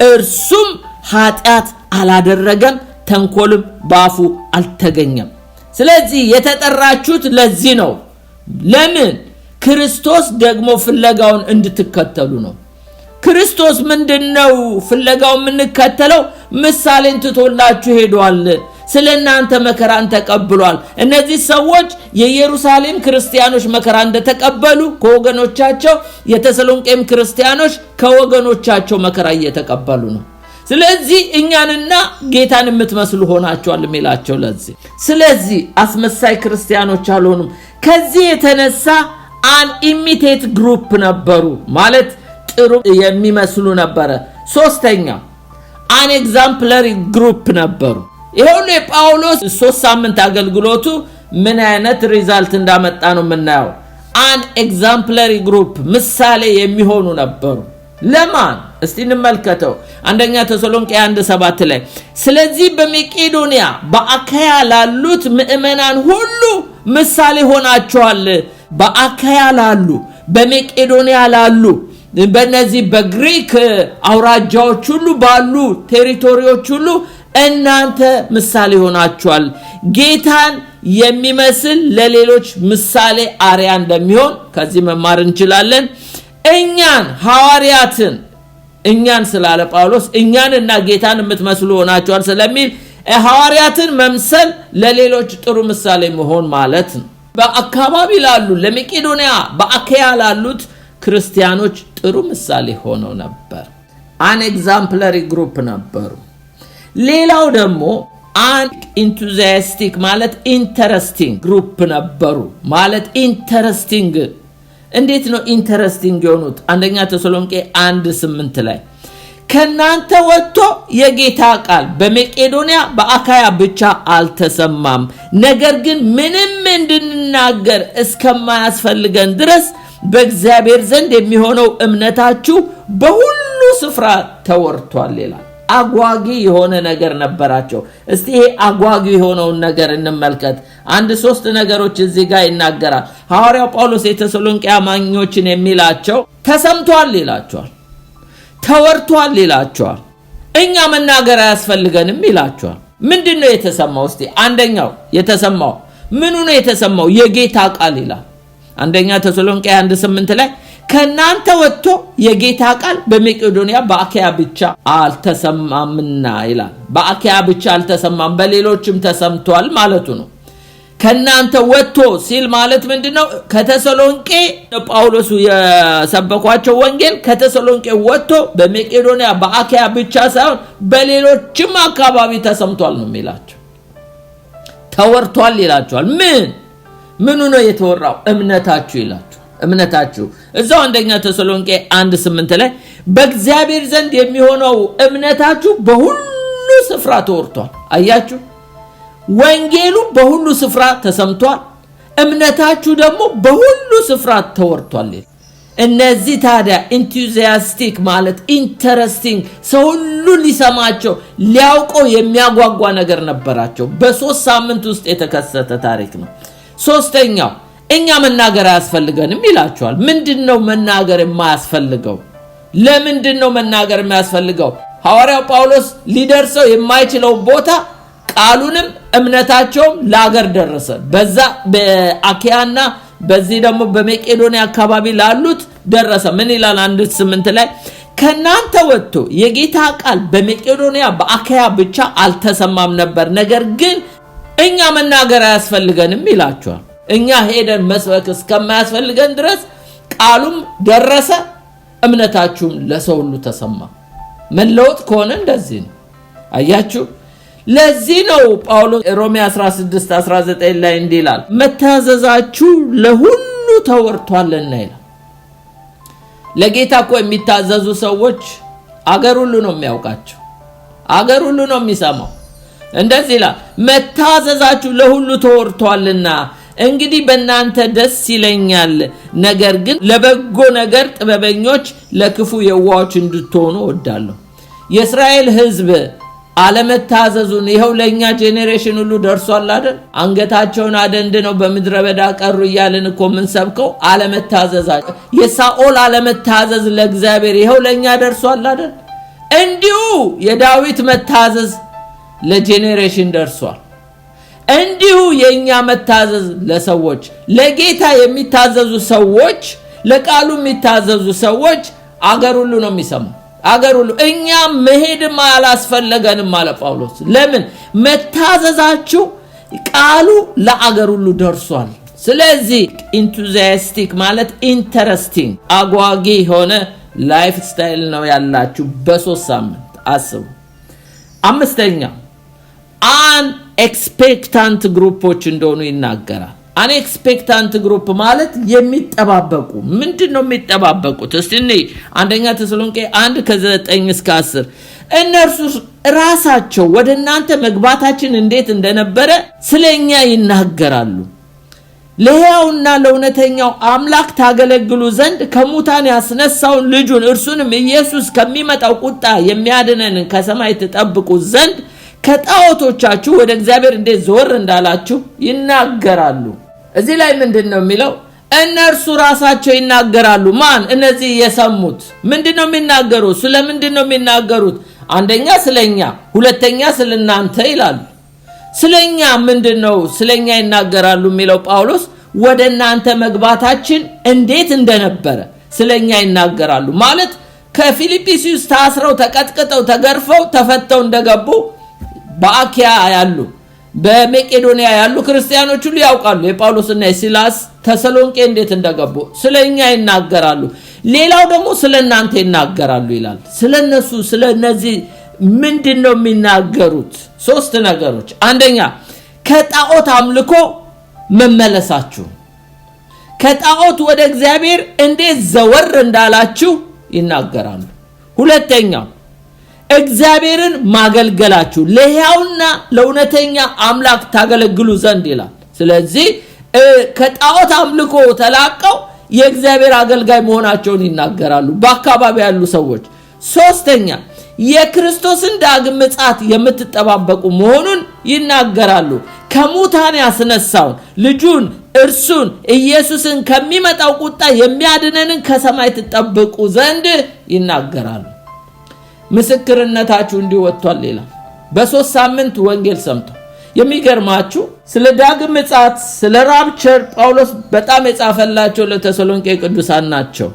እርሱም ኃጢአት አላደረገም ተንኮልም ባፉ አልተገኘም። ስለዚህ የተጠራችሁት ለዚህ ነው። ለምን? ክርስቶስ ደግሞ ፍለጋውን እንድትከተሉ ነው። ክርስቶስ ምንድነው ፍለጋውን የምንከተለው? ምሳሌን ትቶላችሁ ሄዷል ስለናንተ መከራን ተቀብሏል። እነዚህ ሰዎች የኢየሩሳሌም ክርስቲያኖች መከራ እንደተቀበሉ ከወገኖቻቸው የተሰሎንቄም ክርስቲያኖች ከወገኖቻቸው መከራ እየተቀበሉ ነው። ስለዚህ እኛንና ጌታን የምትመስሉ ሆናችኋል የሚላቸው ለዚህ። ስለዚህ አስመሳይ ክርስቲያኖች አልሆኑም። ከዚህ የተነሳ አን ኢሚቴት ግሩፕ ነበሩ ማለት ጥሩ የሚመስሉ ነበረ። ሶስተኛ አን ኤግዛምፕለሪ ግሩፕ ነበሩ። ይሄው የጳውሎስ 3 ሳምንት አገልግሎቱ ምን አይነት ሪዛልት እንዳመጣ ነው የምናየው። አን ኤግዛምፕለሪ ግሩፕ ምሳሌ የሚሆኑ ነበሩ። ለማን? እስቲ እንመልከተው። አንደኛ ተሰሎንቄ 1:7 ላይ ስለዚህ በመቄዶንያ በአካያ ላሉት ምእመናን ሁሉ ምሳሌ ሆናቸዋል። በአካያ ላሉ በመቄዶንያ ላሉ በእነዚህ በግሪክ አውራጃዎች ሁሉ ባሉ ቴሪቶሪዎች ሁሉ እናንተ ምሳሌ ሆናችኋል። ጌታን የሚመስል ለሌሎች ምሳሌ አርያ እንደሚሆን ከዚህ መማር እንችላለን። እኛን ሐዋርያትን እኛን ስላለ ጳውሎስ እኛንና ጌታን የምትመስሉ ሆናችኋል ስለሚል ሐዋርያትን መምሰል ለሌሎች ጥሩ ምሳሌ መሆን ማለት ነው። በአካባቢ ላሉ ለመቄዶንያ በአካያ ላሉት ክርስቲያኖች ጥሩ ምሳሌ ሆነው ነበር። አን ኤግዛምፕለሪ ግሩፕ ነበሩ። ሌላው ደግሞ አን ኢንቱዚያስቲክ ማለት ኢንተረስቲንግ ግሩፕ ነበሩ። ማለት ኢንተረስቲንግ እንዴት ነው ኢንተረስቲንግ የሆኑት? አንደኛ ተሰሎንቄ 1:8 ላይ ከናንተ ወጥቶ የጌታ ቃል በመቄዶንያ በአካያ ብቻ አልተሰማም፣ ነገር ግን ምንም እንድንናገር እስከማያስፈልገን ድረስ በእግዚአብሔር ዘንድ የሚሆነው እምነታችሁ በሁሉ ስፍራ ተወርቷል ይላል። አጓጊ የሆነ ነገር ነበራቸው። እስቲ ይሄ አጓጊ የሆነውን ነገር እንመልከት። 3 ነገሮች እዚህ ጋር ይናገራል። ሐዋርያው ጳውሎስ የተሰሎንቄ አማኞችን የሚላቸው ተሰምቷል ይላቸዋል፣ ተወርቷል ይላቸዋል፣ እኛ መናገር አያስፈልገንም ይላቸዋል። ምንድነው የተሰማው? እስቲ አንደኛው የተሰማው ምኑ ነው የተሰማው? የጌታ ቃል ይላል። አንደኛ ተሰሎንቄ 1:8 ላይ ከናንተ ወጥቶ የጌታ ቃል በመቄዶንያ በአካያ ብቻ አልተሰማምና ይላል። በአካያ ብቻ አልተሰማም በሌሎችም ተሰምቷል ማለቱ ነው። ከናንተ ወጥቶ ሲል ማለት ምንድነው? ከተሰሎንቄ ጳውሎስ የሰበኳቸው ወንጌል ከተሰሎንቄ ወጥቶ በመቄዶንያ በአካያ ብቻ ሳይሆን በሌሎችም አካባቢ ተሰምቷል ነው የሚላቸው። ተወርቷል ይላቸዋል። ምኑ ነው የተወራው? እምነታችሁ ይላቸዋል። እምነታችሁ እዛው አንደኛ ተሰሎንቄ 1:8 ላይ በእግዚአብሔር ዘንድ የሚሆነው እምነታችሁ በሁሉ ስፍራ ተወርቷል። አያችሁ ወንጌሉ በሁሉ ስፍራ ተሰምቷል፣ እምነታችሁ ደግሞ በሁሉ ስፍራ ተወርቷል። እነዚህ ታዲያ ኢንቱዚያስቲክ ማለት ኢንተረስቲንግ ሰው ሁሉ ሊሰማቸው ሊያውቀው የሚያጓጓ ነገር ነበራቸው። በ3 ሳምንት ውስጥ የተከሰተ ታሪክ ነው። ሶስተኛው እኛ መናገር አያስፈልገንም ይላቸዋል። ምንድነው መናገር የማያስፈልገው? ለምንድነው መናገር የማያስፈልገው? ሐዋርያው ጳውሎስ ሊደርሰው የማይችለው ቦታ ቃሉንም እምነታቸውም ለአገር ደረሰ። በዛ በአካያና በዚህ ደግሞ በመቄዶንያ አካባቢ ላሉት ደረሰ። ምን ይላል? 1:8 ላይ ከናንተ ወጥቶ የጌታ ቃል በመቄዶንያ በአካያ ብቻ አልተሰማም ነበር፣ ነገር ግን እኛ መናገር አያስፈልገንም ይላቸዋል። እኛ ሄደን መስበክ እስከማያስፈልገን ድረስ ቃሉም ደረሰ፣ እምነታችሁም ለሰው ሁሉ ተሰማ። መለወጥ ከሆነ እንደዚህ ነው። አያችሁ፣ ለዚህ ነው ጳውሎስ ሮሜ 16:19 ላይ እንዲህ ይላል፣ መታዘዛችሁ ለሁሉ ተወርቷልና ይላል። ለጌታ እኮ የሚታዘዙ ሰዎች አገር ሁሉ ነው የሚያውቃቸው፣ አገር ሁሉ ነው የሚሰማው። እንደዚህ ይላል፣ መታዘዛችሁ ለሁሉ ተወርቷልና እንግዲህ በእናንተ ደስ ይለኛል። ነገር ግን ለበጎ ነገር ጥበበኞች፣ ለክፉ የዋሆች እንድትሆኑ እወዳለሁ። የእስራኤል ሕዝብ አለመታዘዙን ይሄው ለኛ ጄኔሬሽን ሁሉ ደርሷል አይደል? አንገታቸውን አደንድነው በምድረ በዳ ቀሩ እያልን እኮ ምን ሰብከው አለመታዘዛቸው፣ የሳኦል አለመታዘዝ ለእግዚአብሔር ይሄው ለኛ ደርሷል አይደል? እንዲሁ የዳዊት መታዘዝ ለጄኔሬሽን ደርሷል። እንዲሁ የኛ መታዘዝ ለሰዎች፣ ለጌታ የሚታዘዙ ሰዎች፣ ለቃሉ የሚታዘዙ ሰዎች አገር ሁሉ ነው የሚሰማው። አገር ሁሉ እኛ መሄድም አላስፈልገንም አለ ጳውሎስ። ለምን? መታዘዛችሁ ቃሉ ለአገር ሁሉ ደርሷል። ስለዚህ ኢንቱዚያስቲክ ማለት ኢንተረስቲንግ አጓጊ ሆነ ላይፍ ስታይል ነው ያላችሁ በ3 ሳምንት አስቡ። አምስተኛ አንኤክስፔክታንት ግሩፖች እንደሆኑ ይናገራል። አንኤክስፔክታንት ግሩፕ ማለት የሚጠባበቁ። ምንድነው የሚጠባበቁት? እስቲ አንደኛ ተሰሎንቄ 1:9-10 እነርሱ ራሳቸው ወደ እናንተ መግባታችን እንዴት እንደነበረ ስለኛ ይናገራሉ። ለሕያውና ለእውነተኛው አምላክ ታገለግሉ ዘንድ ከሙታን ያስነሳውን ልጁን እርሱንም ኢየሱስ ከሚመጣው ቁጣ የሚያድነንን ከሰማይ ተጠብቁ ዘንድ ከጣዖቶቻችሁ ወደ እግዚአብሔር እንዴት ዞር እንዳላችሁ ይናገራሉ። እዚህ ላይ ምንድነው የሚለው? እነርሱ ራሳቸው ይናገራሉ። ማን? እነዚህ የሰሙት። ምንድነው የሚናገሩት? ስለምንድነው የሚናገሩት? አንደኛ ስለኛ፣ ሁለተኛ ስለናንተ ይላሉ። ስለኛ ምንድነው ስለኛ ይናገራሉ የሚለው? ጳውሎስ ወደ እናንተ መግባታችን እንዴት እንደነበረ ስለኛ ይናገራሉ ማለት ከፊልጵስዩስ ታስረው ተቀጥቅጠው ተገርፈው ተፈተው እንደገቡ በአኪያ ያሉ በመቄዶንያ ያሉ ክርስቲያኖች ሁሉ ያውቃሉ። የጳውሎስና የሲላስ ተሰሎንቄ እንዴት እንደገቡ ስለኛ ይናገራሉ። ሌላው ደግሞ ስለናንተ ይናገራሉ ይላል። ስለነሱ ስለነዚህ ምንድነው የሚናገሩት? 3 ነገሮች። አንደኛ ከጣዖት አምልኮ መመለሳችሁ፣ ከጣዖት ወደ እግዚአብሔር እንዴት ዘወር እንዳላችሁ ይናገራሉ። ሁለተኛው እግዚአብሔርን ማገልገላችሁ፣ ለሕያውና ለእውነተኛ አምላክ ታገለግሉ ዘንድ ይላል። ስለዚህ ከጣዖት አምልኮ ተላቀው የእግዚአብሔር አገልጋይ መሆናቸውን ይናገራሉ በአካባቢ ያሉ ሰዎች። ሶስተኛ የክርስቶስን ዳግም ምጽአት የምትጠባበቁ መሆኑን ይናገራሉ። ከሙታን ያስነሳውን ልጁን እርሱን ኢየሱስን ከሚመጣው ቁጣ የሚያድነንን ከሰማይ ተጠብቁ ዘንድ ይናገራሉ። ምስክርነታችሁ እንዲወጣል ይላል። በ3 ሳምንት ወንጌል ሰምተው የሚገርማችሁ ስለ ዳግም ምጽአት ስለ ራፕቸር ጳውሎስ በጣም የጻፈላቸው ለተሰሎንቄ ቅዱሳን ናቸው።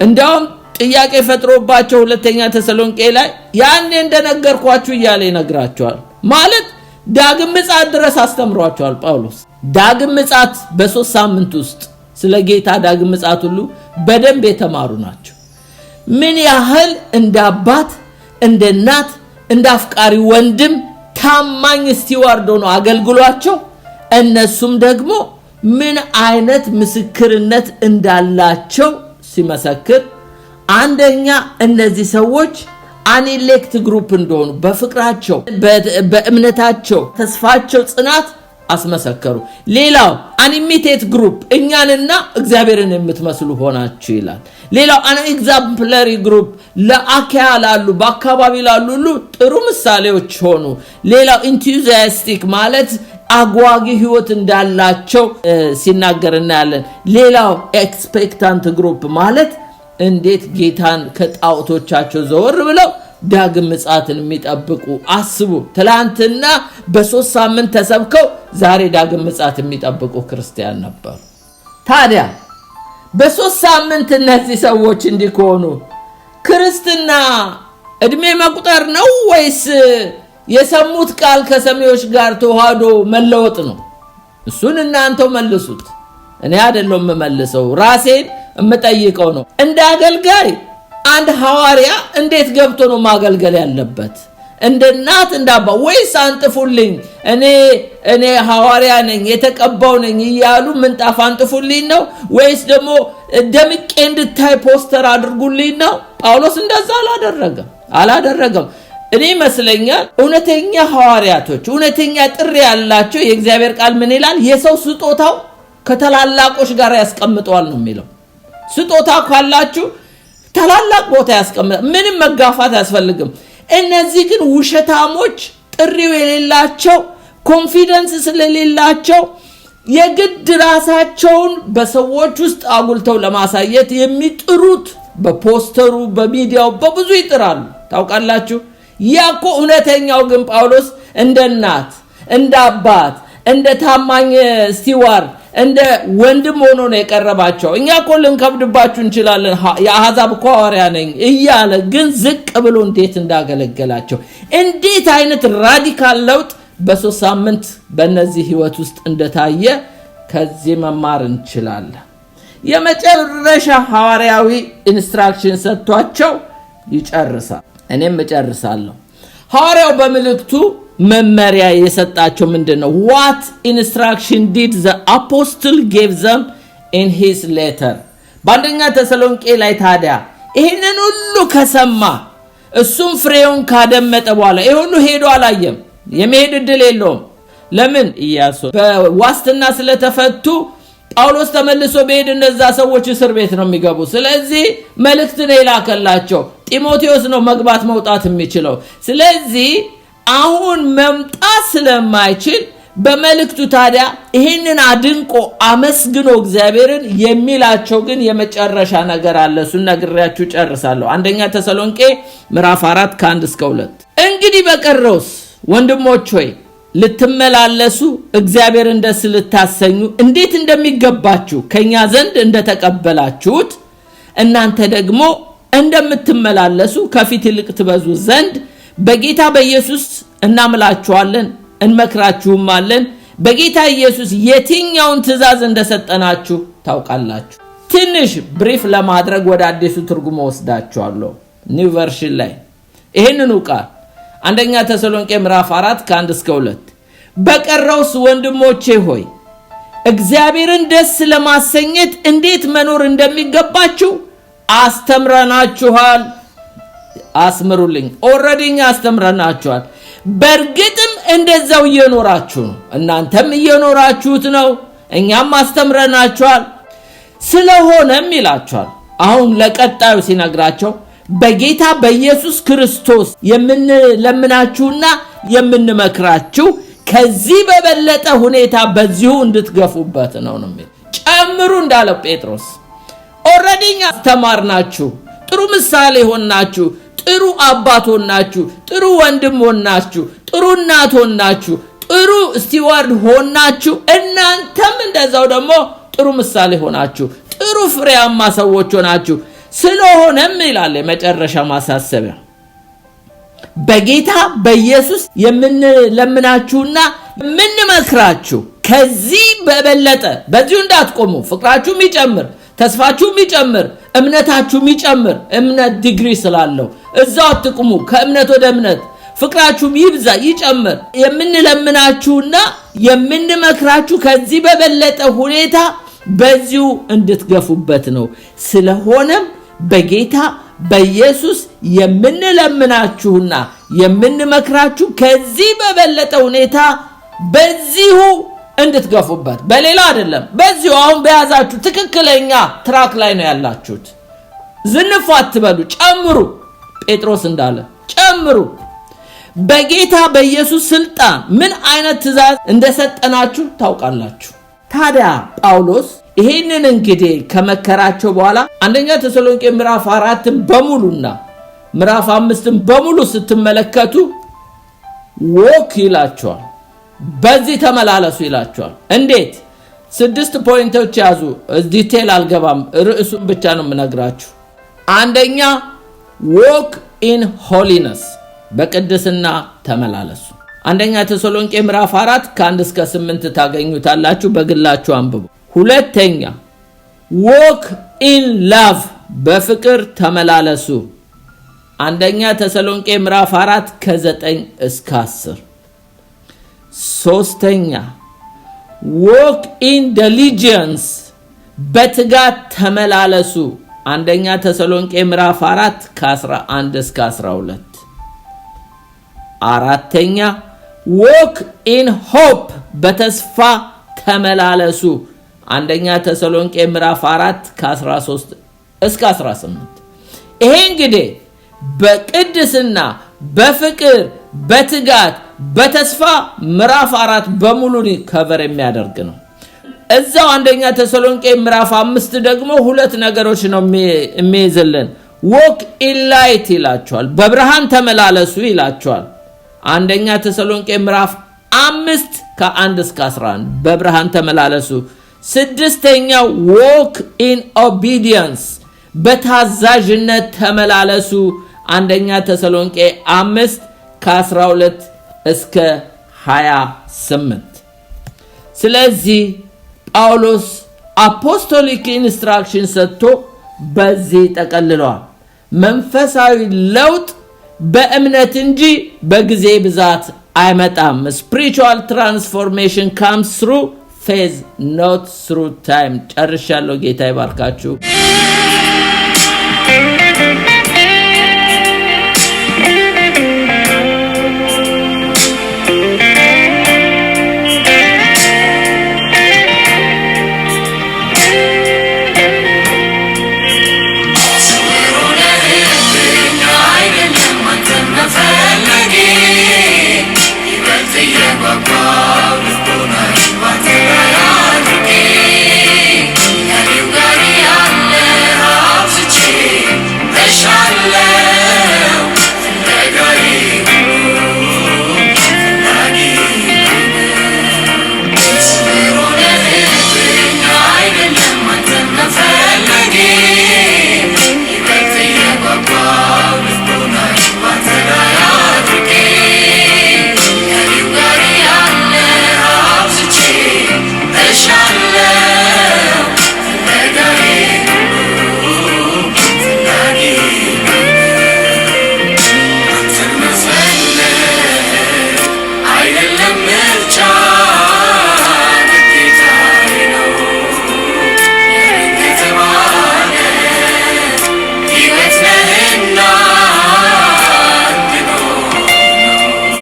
እንደውም ጥያቄ ፈጥሮባቸው ሁለተኛ ተሰሎንቄ ላይ ያኔ እንደነገርኳችሁ እያለ ይነግራቸዋል። ማለት ዳግም ምጽአት ድረስ አስተምሯቸዋል ጳውሎስ። ዳግም ምጽአት በ3 ሳምንት ውስጥ ስለ ጌታ ዳግም ምጽአት ሁሉ በደንብ የተማሩ ናቸው። ምን ያህል እንደ አባት እንደ እናት እንደ አፍቃሪ ወንድም ታማኝ ስቲዋርድ ሆኖ አገልግሏቸው እነሱም ደግሞ ምን አይነት ምስክርነት እንዳላቸው ሲመሰክር፣ አንደኛ እነዚህ ሰዎች አንኤሌክት ግሩፕ እንደሆኑ በፍቅራቸው በእምነታቸው ተስፋቸው ጽናት አስመሰከሩ። ሌላው አንኢሚቴት ግሩፕ እኛንና እግዚአብሔርን የምትመስሉ ሆናችሁ ይላል። ሌላው አን ኤግዛምፕለሪ ግሩፕ ለአኪያ ላሉ በአካባቢ ላሉ ሁሉ ጥሩ ምሳሌዎች ሆኑ። ሌላው ኢንቱዚያስቲክ ማለት አጓጊ ህይወት እንዳላቸው ሲናገር እናያለን። ሌላው ኤክስፔክታንት ግሩፕ ማለት እንዴት ጌታን ከጣዖቶቻቸው ዘወር ብለው ዳግም ምጽአትን የሚጠብቁ። አስቡ፣ ትላንትና በ3 ሳምንት ተሰብከው ዛሬ ዳግም ምጽአት የሚጠብቁ ክርስቲያን ነበሩ። ታዲያ በ3 ሳምንት እነዚህ ሰዎች እንዲሆኑ ክርስትና እድሜ መቁጠር ነው ወይስ የሰሙት ቃል ከሰሚዎች ጋር ተዋህዶ መለወጥ ነው? እሱን እናንተው መልሱት። እኔ አይደለም የምመልሰው ራሴን የምጠይቀው ነው። እንደ አገልጋይ አንድ ሐዋርያ እንዴት ገብቶ ነው ማገልገል ያለበት? እንደ እናት እንደ አባ ወይስ አንጥፉልኝ እኔ ሐዋርያ ነኝ የተቀባው ነኝ ይያሉ ምንጣፍ አንጥፉልኝ ነው? ወይስ ደግሞ ደምቄ እንድታይ ፖስተር አድርጉልኝ ነው? ጳውሎስ እንደዛ አላደረገም። እኔ መስለኛል እውነተኛ ሐዋርያቶች እውነተኛ ጥሪ ያላቸው የእግዚአብሔር ቃል ምን ይላል? የሰው ስጦታው ከተላላቆች ጋር ያስቀምጠዋል ነው የሚለው። ስጦታ ካላችሁ ታላላቅ ቦታ ያስቀምጣል። ምንም መጋፋት አያስፈልግም። እነዚህ ግን ውሸታሞች ጥሪው የሌላቸው ኮንፊደንስ ስለሌላቸው የግድ ራሳቸውን በሰዎች ውስጥ አጉልተው ለማሳየት የሚጥሩት በፖስተሩ በሚዲያው በብዙ ይጥራሉ። ታውቃላችሁ ያኮ እውነተኛው ግን ጳውሎስ እንደ እናት እንደ አባት እንደ ታማኝ ስቲዋርድ እንደ ወንድም ሆኖ ነው የቀረባቸው። እኛ እኮ ልንከብድባችሁ እንችላለን የአሕዛብ ሐዋርያ ነኝ እያለ ግን ዝቅ ብሎ እንዴት እንዳገለገላቸው እንዴት አይነት ራዲካል ለውጥ በ3 ሳምንት በእነዚህ ህይወት ውስጥ እንደታየ ከዚህ መማር እንችላለን። የመጨረሻ ሐዋርያዊ ኢንስትራክሽን ሰጥቷቸው ይጨርሳል። እኔም እጨርሳለሁ። ሐዋርያው በመልእክቱ መመሪያ የሰጣቸው ምንድነው? What instruction did the apostle gave them in his letter? በአንደኛ ተሰሎንቄ ላይ ታዲያ ይሄንን ሁሉ ከሰማ እሱም ፍሬውን ካደመጠ በኋላ ይሄ ሁሉ ሄዶ አላየም። የመሄድ ዕድል የለውም። ለምን? ኢያሱ በዋስትና ስለተፈቱ ጳውሎስ ተመልሶ በሄድ እነዛ ሰዎች እስር ቤት ነው የሚገቡ። ስለዚህ መልእክት ነው የላከላቸው። ጢሞቴዎስ ነው መግባት መውጣት የሚችለው። ስለዚህ አሁን መምጣት ስለማይችል በመልእክቱ ታዲያ ይሄንን አድንቆ አመስግኖ እግዚአብሔርን የሚላቸው ግን የመጨረሻ ነገር አለ። እሱን ነግሬያችሁ ጨርሳለሁ። አንደኛ ተሰሎንቄ ምዕራፍ 4 ከ1 እስከ 2 እንግዲህ በቀረውስ ወንድሞች ሆይ ልትመላለሱ እግዚአብሔርን ደስ ልታሰኙ እንዴት እንደሚገባችሁ ከኛ ዘንድ እንደተቀበላችሁት እናንተ ደግሞ እንደምትመላለሱ ከፊት ይልቅ ትበዙ ዘንድ በጌታ በኢየሱስ እናምላችኋለን እንመክራችሁማለን። በጌታ ኢየሱስ የትኛውን ትእዛዝ እንደሰጠናችሁ ታውቃላችሁ። ትንሽ ብሪፍ ለማድረግ ወደ አዲሱ ትርጉም ወስዳችኋለሁ። ኒው ቨርሽን ላይ ይሄንን ቃል አንደኛ ተሰሎንቄ ምዕራፍ 4 ከ1 እስከ 2 በቀረውስ ወንድሞቼ ሆይ እግዚአብሔርን ደስ ለማሰኘት እንዴት መኖር እንደሚገባችሁ አስተምረናችኋል። አስምሩልኝ። ኦሬዲ አስተምረናችኋል። በርግጥም እንደዛው እየኖራችሁ ነው። እናንተም እየኖራችሁት ነው። እኛም አስተምረናችኋል። ስለሆነም ይላችኋል አሁን ለቀጣዩ ሲነግራቸው በጌታ በኢየሱስ ክርስቶስ የምንለምናችሁና የምንመክራችሁ ከዚህ በበለጠ ሁኔታ በዚሁ እንድትገፉበት ነው። ጨምሩ እንዳለው ጴጥሮስ ኦሬዲ አስተማርናችሁ፣ ጥሩ ምሳሌ ሆናችሁ፣ ጥሩ አባት ሆናችሁ፣ ጥሩ ወንድም ሆናችሁ፣ ጥሩ እናት ሆናችሁ፣ ጥሩ ስቲዋርድ ሆናችሁ፣ እናንተም እንደዛው ደግሞ ጥሩ ምሳሌ ሆናችሁ፣ ጥሩ ፍሬያማ ሰዎች ሆናችሁ። ስለሆነም ይላል የመጨረሻ ማሳሰቢያ በጌታ በኢየሱስ የምንለምናችሁና የምንመክራችሁ ከዚህ በበለጠ በዚሁ እንዳትቆሙ፣ ፍቅራችሁ የሚጨምር፣ ተስፋችሁ የሚጨምር፣ እምነታችሁ የሚጨምር፣ እምነት ዲግሪ ስላለው እዛው አትቁሙ። ከእምነት ወደ እምነት ፍቅራችሁ ይብዛ ይጨምር። የምንለምናችሁና የምንመክራችሁ ከዚህ በበለጠ ሁኔታ በዚሁ እንድትገፉበት ነው። ስለሆነም በጌታ በኢየሱስ የምንለምናችሁና የምንመክራችሁ ከዚህ በበለጠ ሁኔታ በዚሁ እንድትገፉበት፣ በሌላ አይደለም፣ በዚሁ አሁን በያዛችሁ ትክክለኛ ትራክ ላይ ነው ያላችሁት። ዝንፉ አትበሉ፣ ጨምሩ። ጴጥሮስ እንዳለ ጨምሩ። በጌታ በኢየሱስ ስልጣን ምን አይነት ትእዛዝ እንደሰጠናችሁ ታውቃላችሁ። ታዲያ ጳውሎስ ይሄንን እንግዲህ ከመከራቸው በኋላ አንደኛ ተሰሎንቄ ምዕራፍ 4 በሙሉና ምዕራፍ 5 በሙሉ ስትመለከቱ ወክ ይላቸዋል፣ በዚህ ተመላለሱ ይላቸዋል። እንዴት? 6 ፖይንቶች ያዙ። ዲቴል አልገባም፣ ርዕሱን ብቻ ነው የምነግራችሁ። አንደኛ walk in holiness፣ በቅድስና ተመላለሱ። አንደኛ ተሰሎንቄ ምዕራፍ 4 ከ1 እስከ 8 ታገኙታላችሁ፣ በግላችሁ አንብቡ። ሁለተኛ walk in love በፍቅር ተመላለሱ አንደኛ ተሰሎንቄ ምዕራፍ 4 ከ9 እስከ 10 ሶስተኛ walk in diligence በትጋት ተመላለሱ አንደኛ ተሰሎንቄ ምዕራፍ 4 ከ11 እስከ 12 አራተኛ walk in hope በተስፋ ተመላለሱ አንደኛ ተሰሎንቄ ምዕራፍ 4 ከ13 እስከ 18 ይሄ እንግዲህ በቅድስና በፍቅር በትጋት በተስፋ ምዕራፍ 4 በሙሉን ከቨር የሚያደርግ ነው እዛው አንደኛ ተሰሎንቄ ምዕራፍ 5 ደግሞ ሁለት ነገሮች ነው የሚይዝልን walk in light ይላቸዋል በብርሃን ተመላለሱ ይላቸዋል አንደኛ ተሰሎንቄ ምዕራፍ 5 ከ1 እስከ 11 በብርሃን ተመላለሱ ስድስተኛው walk in obedience በታዛዥነት ተመላለሱ አንደኛ ተሰሎንቄ 5 ከ12 እስከ 28 ስለዚህ ጳውሎስ አፖስቶሊክ ኢንስትራክሽን ሰጥቶ በዚህ ተቀልሏል መንፈሳዊ ለውጥ በእምነት እንጂ በጊዜ ብዛት አይመጣም spiritual transformation comes through faith not through time ጨርሻለሁ ጌታ ይባርካችሁ